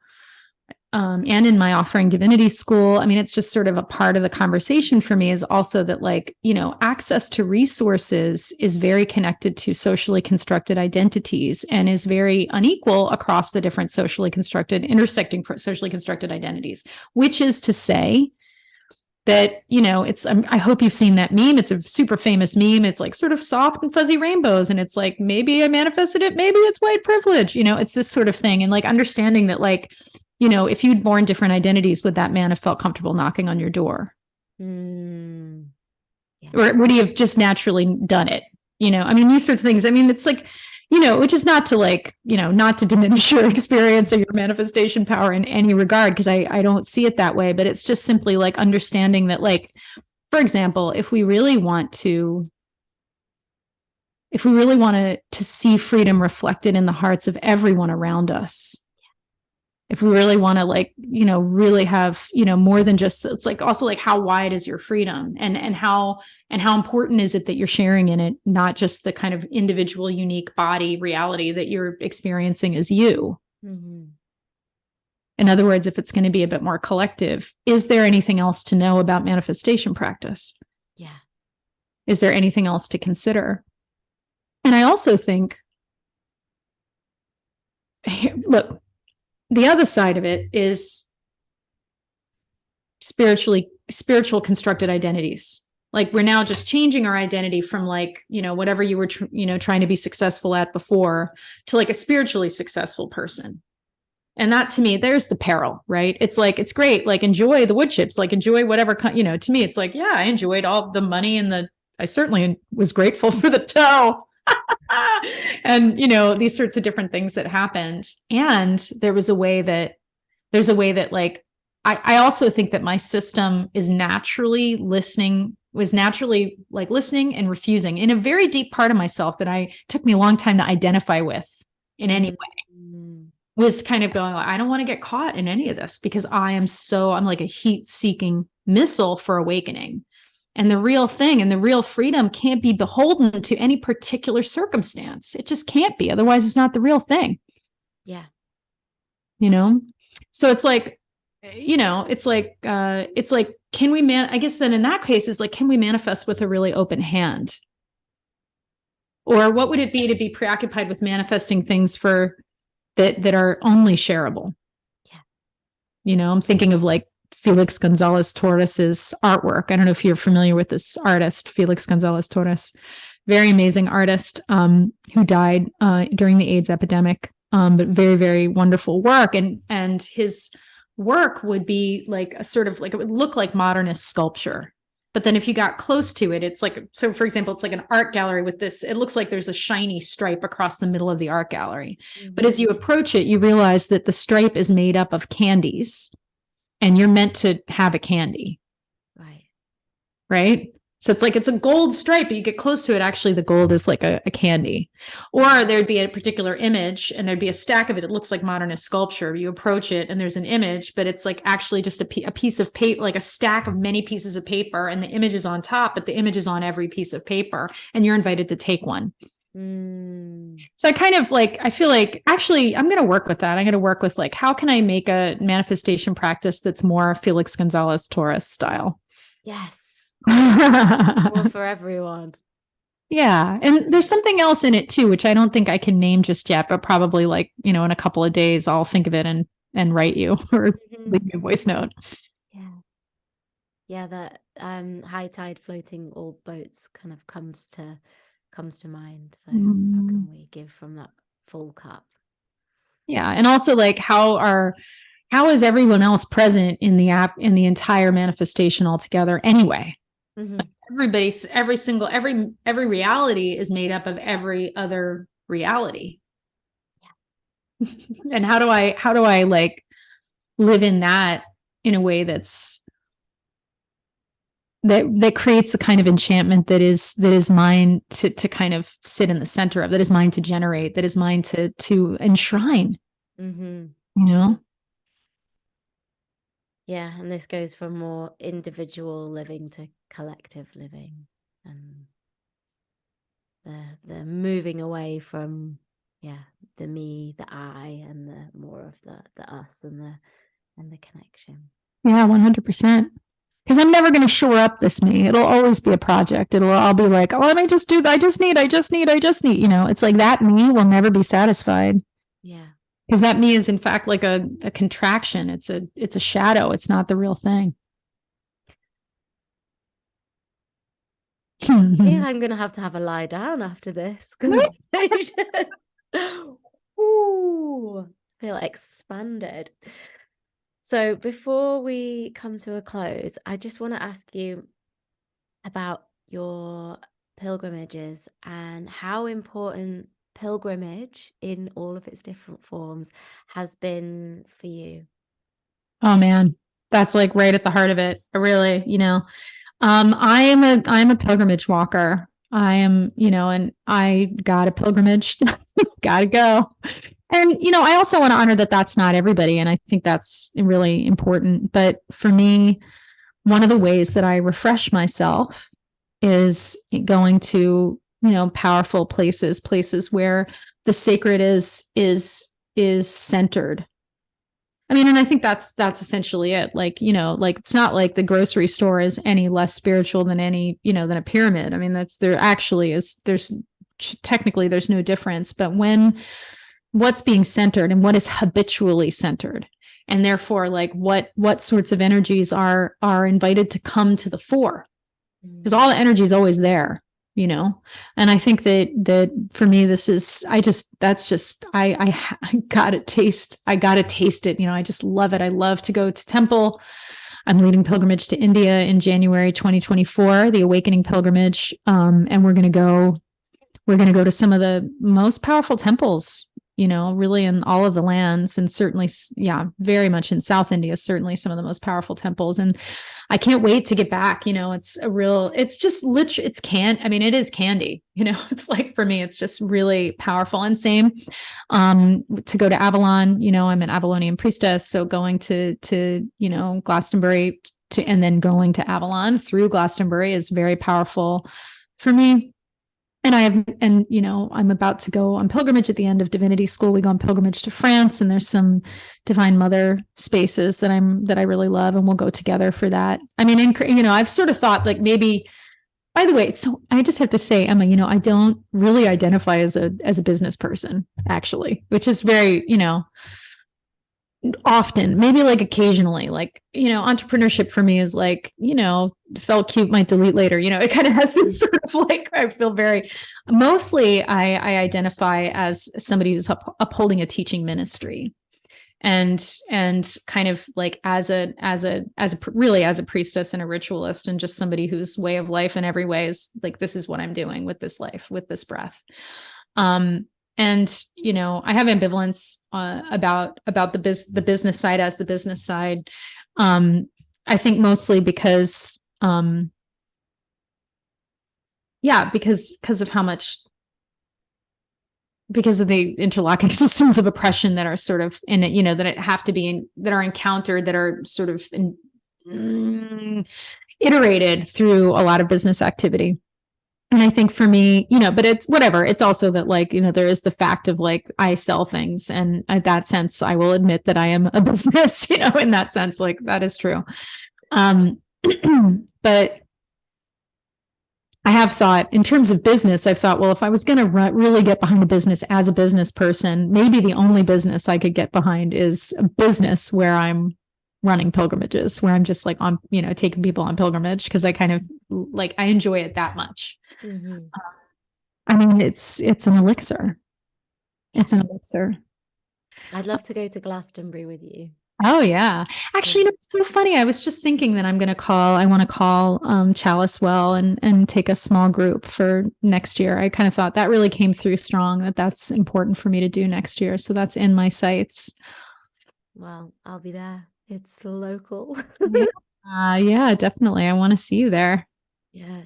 and in my offering divinity school. I mean, it's just sort of a part of the conversation for me is also that like, access to resources is very connected to socially constructed identities and is very unequal across the different intersecting socially constructed identities, which is to say that, it's, I hope you've seen that meme. It's a super famous meme. It's like sort of soft and fuzzy rainbows. And it's like, maybe I manifested it. Maybe it's white privilege. It's this sort of thing. And like understanding that like, if you'd born different identities, would that man have felt comfortable knocking on your door? Yeah. Or would he have just naturally done it? I mean, these sorts of things. I mean, it's like, which is not to like, not to diminish your experience or your manifestation power in any regard, because I don't see it that way, but it's just simply like understanding that, like, for example, if we really want to see freedom reflected in the hearts of everyone around us, if we really want to like, really have, more than just, it's like also like how wide is your freedom and how important is it that you're sharing in it, not just the kind of individual, unique body reality that you're experiencing as you. Mm-hmm. In other words, if it's going to be a bit more collective, is there anything else to know about manifestation practice? Yeah. Is there anything else to consider? And I also think, look, the other side of it is spiritual constructed identities. Like we're now just changing our identity from like, whatever you were, trying to be successful at before to like a spiritually successful person. And that to me, there's the peril, right? It's like, it's great. Like enjoy the wood chips, like enjoy whatever, to me, it's like, yeah, I enjoyed all the money I certainly was grateful for the toe. And, these sorts of different things that happened. And there's a way that like I also think that my system is naturally was naturally like listening and refusing in a very deep part of myself that took me a long time to identify with in any way, was kind of going, I don't want to get caught in any of this because I'm like a heat seeking missile for awakening. And the real thing and the real freedom can't be beholden to any particular circumstance. It just can't be. Otherwise, it's not the real thing. Yeah. So it's like, can we I guess then in that case is like, can we manifest with a really open hand? Or what would it be to be preoccupied with manifesting things that are only shareable? Yeah. I'm thinking of like Felix Gonzalez Torres's artwork. I don't know if you're familiar with this artist, Felix Gonzalez Torres, very amazing artist, who died during the AIDS epidemic, but very, very wonderful work. And his work would be like a sort of like, it would look like modernist sculpture. But then if you got close to it, it's like, so for example, it's like an art gallery with this, it looks like there's a shiny stripe across the middle of the art gallery. Mm-hmm. But as you approach it, you realize that the stripe is made up of candies and you're meant to have a candy. Right? So it's like, it's a gold stripe, but you get close to it. Actually, the gold is like a candy. Or there'd be a particular image and there'd be a stack of it. It looks like modernist sculpture. You approach it and there's an image, but it's like actually just a piece of paper, like a stack of many pieces of paper. And the image is on top, but the image is on every piece of paper. And you're invited to take one. So I kind of like, I feel like actually I'm going to work with that. I'm going to work with like, how can I make a manifestation practice that's more Felix Gonzalez Torres style? Yes. More for everyone. Yeah. And there's something else in it too, which I don't think I can name just yet, but probably like, in a couple of days, I'll think of it and write you or leave you a voice note. Yeah. Yeah. That high tide floating all boats kind of comes to mind. So how can we give from that full cup? Yeah. And also like how is everyone else present in the entire manifestation altogether anyway? Like every reality is made up of every other reality. Yeah. And how do I like live in that in a way that creates the kind of enchantment that is mine to kind of sit in the center of, that is mine to generate, that is mine to enshrine. Yeah, and this goes from more individual living to collective living, and the moving away from the me, the I, and the more of the us and the connection. Yeah, 100%. Because I'm never going to shore up this me. It'll always be a project. I'll be like, oh, let me just do that. I just need. It's like that me will never be satisfied. Yeah. Because that me is in fact like a contraction. It's a shadow. It's not the real thing. I think I'm going to have a lie down after this conversation. Ooh, I feel expanded. So before we come to a close, I just want to ask you about your pilgrimages and how important pilgrimage in all of its different forms has been for you. Oh man, that's like right at the heart of it. I really, I'm a pilgrimage walker. I am, and I got a pilgrimage, gotta go. And, I also want to honor that that's not everybody. And I think that's really important. But for me, one of the ways that I refresh myself is going to, powerful places where the sacred is centered. I mean, and I think that's essentially it. Like, like it's not like the grocery store is any less spiritual than than a pyramid. I mean, there actually is, technically there's no difference, but when what's being centered and what is habitually centered, and therefore like what sorts of energies are invited to come to the fore, because all the energy is always there. And I think that for me, I gotta taste it. I just love it. I love to go to temple. I'm leading pilgrimage to India in January 2024, the Awakening pilgrimage. And we're going to go to some of the most powerful temples, really in all of the lands, and certainly, yeah, very much in South India, certainly some of the most powerful temples. And I can't wait to get back. It's just literally, it is candy, it's like, for me, it's just really powerful. And same, to go to Avalon, I'm an Avalonian priestess. So going to Glastonbury and then going to Avalon through Glastonbury is very powerful for me. And I'm about to go on pilgrimage at the end of divinity school. We go on pilgrimage to France, and there's some Divine Mother spaces that I really love, and we'll go together for that. I mean, I've sort of thought, like, maybe, by the way, so I just have to say, Emma, I don't really identify as a business person, actually, which is very, often, maybe like occasionally, like, entrepreneurship for me is like, felt cute, might delete later, it kind of has this sort of like, I feel very, mostly I identify as somebody who's upholding a teaching ministry, and kind of like as a priestess and a ritualist, and just somebody whose way of life in every way is like, this is what I'm doing with this life, with this breath. And, I have ambivalence about the business side as the business side. I think mostly because, because of how much, because of the interlocking systems of oppression that are sort of in it, that are encountered, that are sort of iterated through a lot of business activity. And I think for me, but it's whatever. It's also that, like, there is the fact of, like, I sell things. And in that sense, I will admit that I am a business, in that sense, like, that is true. But I have thought, in terms of business, I've thought, well, if I was going to really get behind a business as a business person, maybe the only business I could get behind is a business where I'm running pilgrimages, where I'm just like on, taking people on pilgrimage, because I kind of like, I enjoy it that much. Mm-hmm. I mean, it's an elixir. It's an elixir. I'd love to go to Glastonbury with you. Oh yeah. Actually, it's so funny. I was just thinking that I want to call Chalice Well and take a small group for next year. I kind of thought that really came through strong, that's important for me to do next year. So that's in my sights. Well, I'll be there. It's local. Yeah, definitely. I want to see you there. Yeah.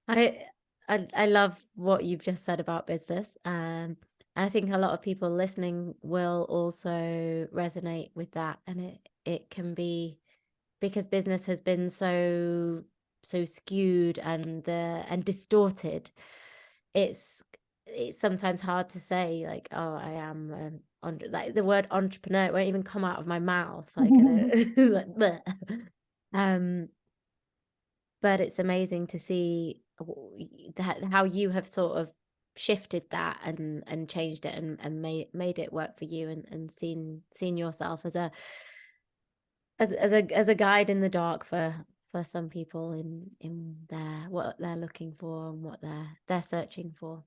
I love what you've just said about business. I think a lot of people listening will also resonate with that. And it can be, because business has been so skewed and distorted. It's sometimes hard to say, like, oh, I am like, the word entrepreneur won't even come out of my mouth, like, like but it's amazing to see that, how you have sort of shifted that and changed it and made it work for you, and seen yourself as a guide in the dark for some people in their, what they're looking for and what they're searching for.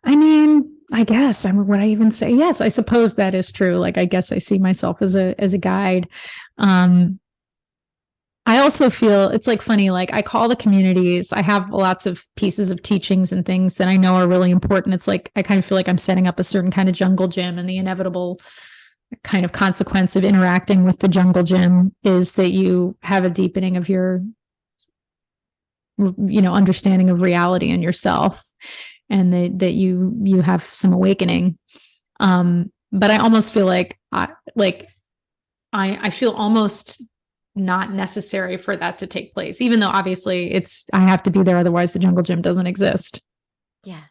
I mean, I guess would I even say, yes, I suppose that is true. Like, I guess I see myself as a guide. I also feel it's like funny, like, I call the communities, I have lots of pieces of teachings and things that I know are really important. It's like, I kind of feel like I'm setting up a certain kind of jungle gym, and the inevitable kind of consequence of interacting with the jungle gym is that you have a deepening of your, understanding of reality and yourself, and that you have some awakening. But I almost feel like I feel almost not necessary for that to take place, even though obviously I have to be there, otherwise the jungle gym doesn't exist. Yeah.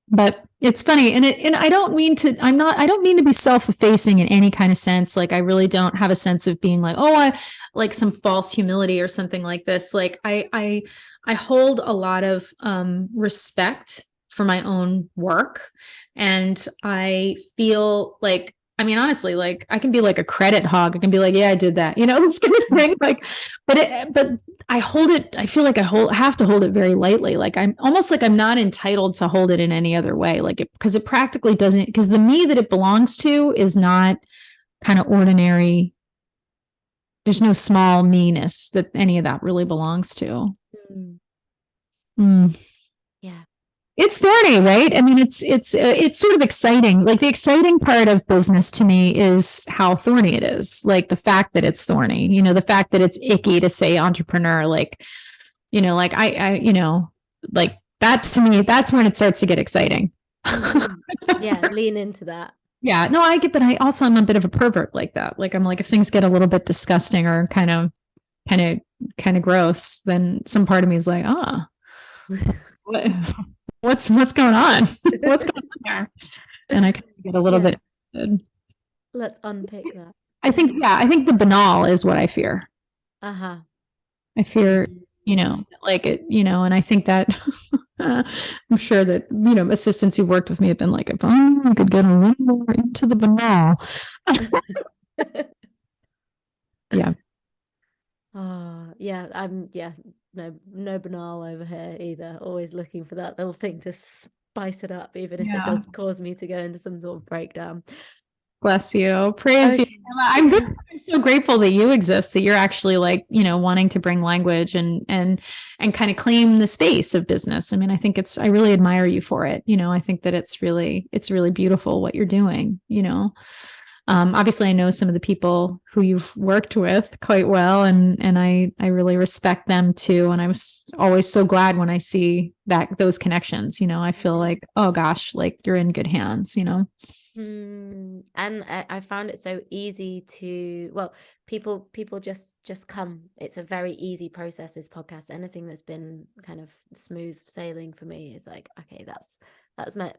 But it's funny, and I don't mean to be self-effacing in any kind of sense. Like, I really don't have a sense of being like, oh, I like some false humility or something like this. Like, I hold a lot of respect for my own work, and I feel like, I mean, honestly, like, I can be like a credit hog. I can be like, yeah, I did that, this kind of thing. Like, but I hold it. I feel like have to hold it very lightly. Like, I'm almost like I'm not entitled to hold it in any other way. Like, because it practically doesn't. Because the me that it belongs to is not kind of ordinary. There's no small meanness that any of that really belongs to. Yeah. It's thorny, right? I mean, it's sort of exciting. Like the exciting part of business to me is how thorny it is. Like the fact that it's thorny, the fact that it's icky to say entrepreneur, like, like like that to me, that's when it starts to get exciting. Yeah, lean into that. Yeah, no, I get, but I'm a bit of a pervert like that. Like I'm like, if things get a little bit disgusting or kind of gross, then some part of me is like, what's going on? What's going on there? And I kind of get a little bit. Let's unpick that. I think the banal is what I fear. Uh-huh. I fear, like it, and I think that I'm sure that, assistants who worked with me have been like, if I could get a little more into the banal. Yeah. No banal over here either. Always looking for that little thing to spice it up, even if it does cause me to go into some sort of breakdown. Bless you. Praise you. I'm so grateful that you exist, that you're actually like, wanting to bring language and kind of claim the space of business. I mean, I really admire you for it. I think that it's really beautiful what you're doing, Obviously I know some of the people who you've worked with quite well, and I really respect them too. And I was always so glad when I see those connections, I feel like, oh gosh, like you're in good hands, And I found it so easy people just come. It's a very easy process, this podcast. Anything that's been kind of smooth sailing for me is like, okay, that's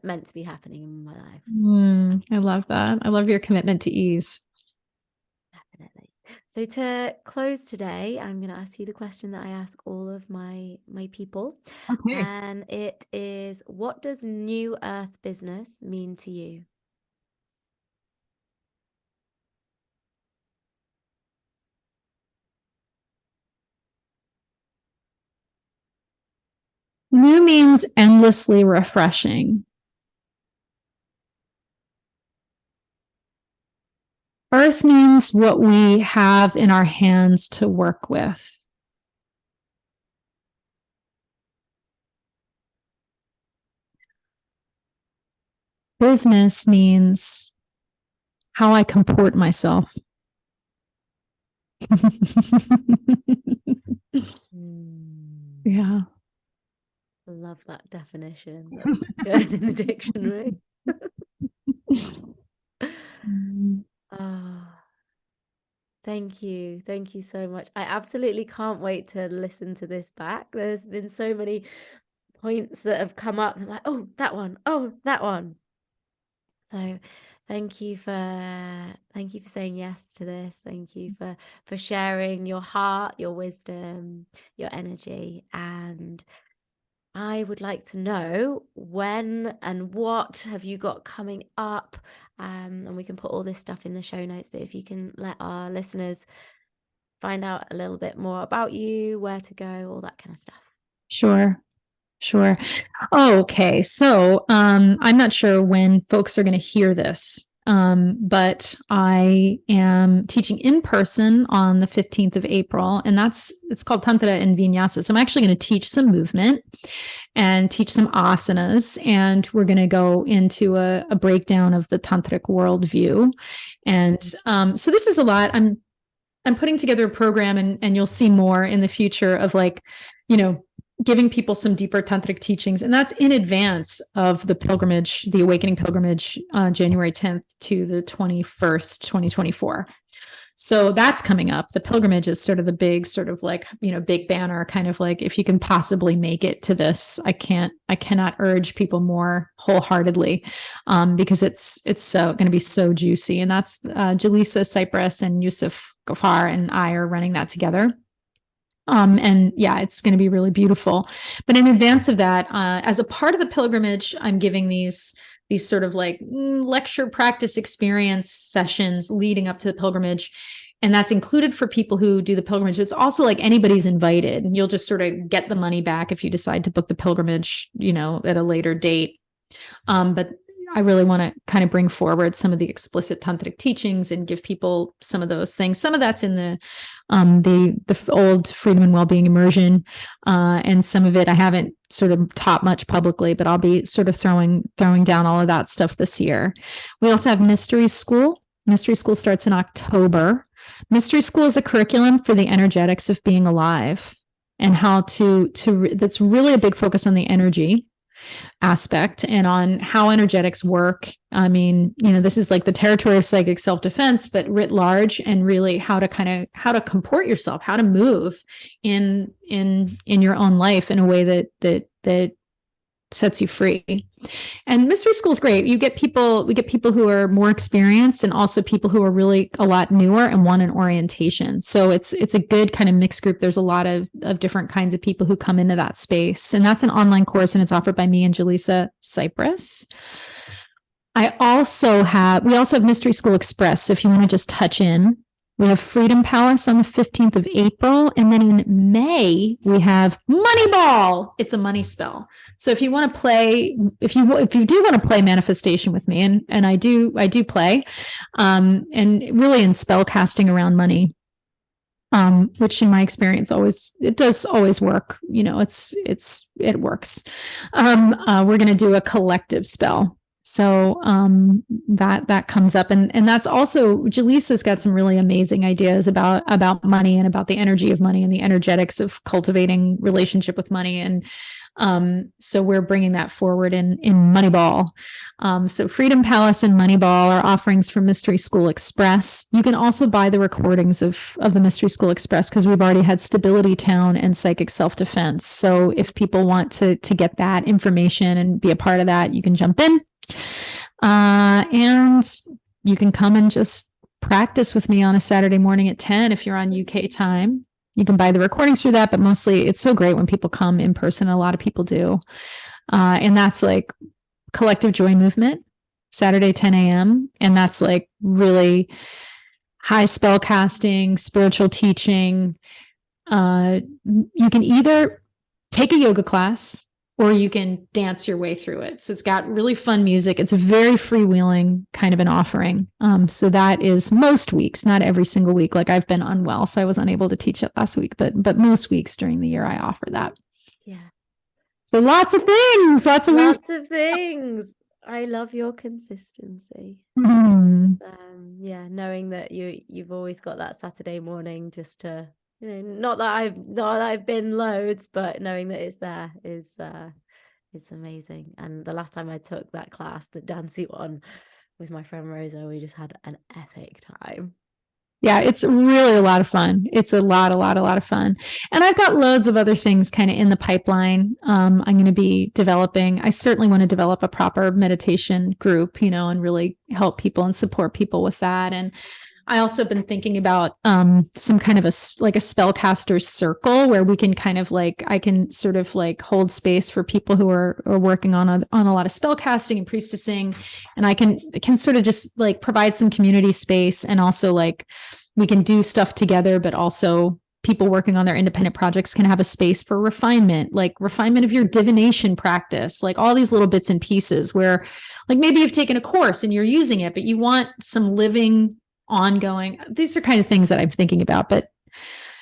meant to be happening in my life. I love that. I love your commitment to ease. Definitely. So to close today, I'm going to ask you the question that I ask all of my people. Okay. And it is, what does New Earth business mean to you? New means endlessly refreshing. Earth means what we have in our hands to work with. Business means how I comport myself. Yeah. Love that definition. That's good in the dictionary. Thank you. Thank you so much. I absolutely can't wait to listen to this back. There's been so many points that have come up. I'm like, oh, that one. Oh, that one. So thank you for saying yes to this. Thank you for sharing your heart, your wisdom, your energy. And I would like to know when and what have you got coming up, and we can put all this stuff in the show notes, but if you can let our listeners find out a little bit more about you, where to go, all that kind of stuff. Sure. Okay. So I'm not sure when folks are going to hear this, but I am teaching in person on the 15th of April, and it's called Tantra and Vinyasa. So I'm actually going to teach some movement and teach some asanas, and we're going to go into a breakdown of the tantric worldview. And so this is a lot. I'm putting together a program, and you'll see more in the future of giving people some deeper tantric teachings. And that's in advance of the pilgrimage, the Awakening pilgrimage, January 10th to the 21st, 2024. So that's coming up. The pilgrimage is sort of the big big banner, kind of like, if you can possibly make it to this, I cannot urge people more wholeheartedly, because it's so going to be so juicy. And that's Jaleesa Cypress and Yusuf Ghaffar and I are running that together. And yeah, it's going to be really beautiful. But in advance of that, as a part of the pilgrimage, I'm giving these sort of like lecture practice experience sessions leading up to the pilgrimage. And that's included for people who do the pilgrimage. It's also like anybody's invited, and you'll just sort of get the money back if you decide to book the pilgrimage, at a later date. But I really want to kind of bring forward some of the explicit tantric teachings and give people some of those things. Some of that's in the old Freedom and Wellbeing immersion, and some of it I haven't sort of taught much publicly, but I'll be sort of throwing down all of that stuff this year. We also have Mystery School. Mystery School starts in October. Mystery School is a curriculum for the energetics of being alive, and how to that's really a big focus on the energy aspect and on how energetics work. I mean, this is like the territory of psychic self-defense, but writ large, and really how to comport yourself, how to move in your own life in a way that sets you free. And Mystery School is great. We get people who are more experienced, and also people who are really a lot newer and want an orientation. So it's a good kind of mixed group. There's a lot of different kinds of people who come into that space. And that's an online course, and it's offered by me and Jaleesa Cypress. We also have Mystery School Express. So if you want to just touch in, we have Freedom Palace on the 15th of April. And then in May, we have Money Ball. It's a money spell. So if you want to play, if you do want to play manifestation with me, and I do play, and really in spell casting around money, which in my experience it does always work. It works. We're going to do a collective spell. So that comes up, and that's also, Jaleesa's got some really amazing ideas about money, and about the energy of money and the energetics of cultivating relationship with money. And so we're bringing that forward in Moneyball. So Freedom Palace and Moneyball are offerings from Mystery School Express. You can also buy the recordings of the Mystery School Express, because we've already had Stability Town and Psychic Self-Defense. So if people want to get that information and be a part of that, you can jump in. And you can come and just practice with me on a Saturday morning at 10 if you're on UK time. You can buy the recordings through that, but mostly it's so great when people come in person. A lot of people do. And that's like Collective Joy Movement, Saturday, 10 a.m. And that's like really high spell casting, spiritual teaching. You can either take a yoga class, or you can dance your way through it. So it's got really fun music. It's a very freewheeling kind of an offering. So that is most weeks, not every single week. Like, I've been unwell, so I was unable to teach it last week, but most weeks during the year I offer that. Yeah. So lots of things, lots of things. I love your consistency. Mm-hmm. Yeah, knowing that you've always got that Saturday morning just to, not that I've been loads, but knowing that it's there is it's amazing. And the last time I took that class, the dancey one, with my friend Rosa, we just had an epic time. Yeah, it's really a lot of fun. It's a lot of fun. And I've got loads of other things kind of in the pipeline. I'm going to be developing. I certainly want to develop a proper meditation group, and really help people and support people with that. And I also been thinking about some kind of a spellcaster's circle, where we can kind of I can sort of hold space for people who are working on a lot of spellcasting and priestessing, and I can sort of just provide some community space, and also we can do stuff together, but also people working on their independent projects can have a space for refinement, refinement of your divination practice, all these little bits and pieces where maybe you've taken a course and you're using it, but you want some living, ongoing. These are kind of things that I'm thinking about, but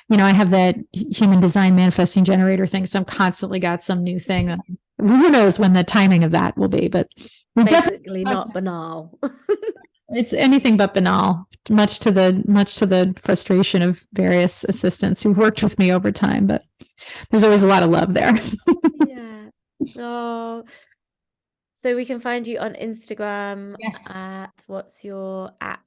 I have that human design manifesting generator thing, so I'm constantly got some new thing. Who knows when the timing of that will be, but we're basically not banal. It's anything but banal, much to the frustration of various assistants who've worked with me over time, but there's always a lot of love there. Yeah. Oh, so we can find you on Instagram. Yes. What's your at?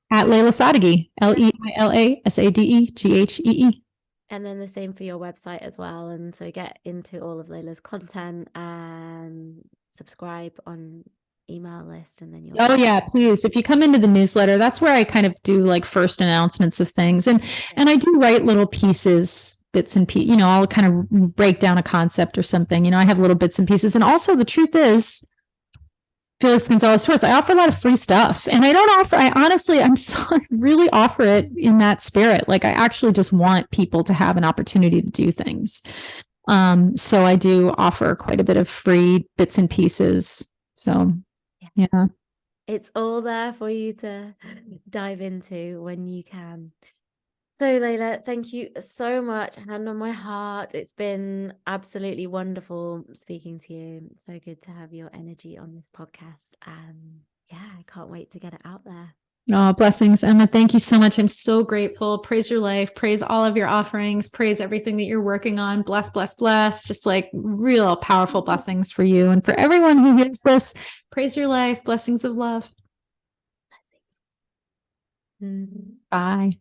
At Leila Sadehgee, Leila Sadehgee. And then the same for your website as well. And so get into all of Leila's content and subscribe on email list, and then you'll yeah, please, if you come into the newsletter, that's where I kind of do first announcements of things, and I do write little pieces, bits and pieces, I'll kind of break down a concept or something, I have little bits and pieces. And also the truth is, Felix Gonzalez Torres, I offer a lot of free stuff, and I really offer it in that spirit. I actually just want people to have an opportunity to do things. So I do offer quite a bit of free bits and pieces. So yeah. It's all there for you to dive into when you can. So, Leila, thank you so much. Hand on my heart. It's been absolutely wonderful speaking to you. So good to have your energy on this podcast. Yeah, I can't wait to get it out there. Oh, blessings, Emma. Thank you so much. I'm so grateful. Praise your life. Praise all of your offerings. Praise everything that you're working on. Bless, bless, bless. Just like real powerful blessings for you and for everyone who hears this. Praise your life. Blessings of love. Blessings. Bye.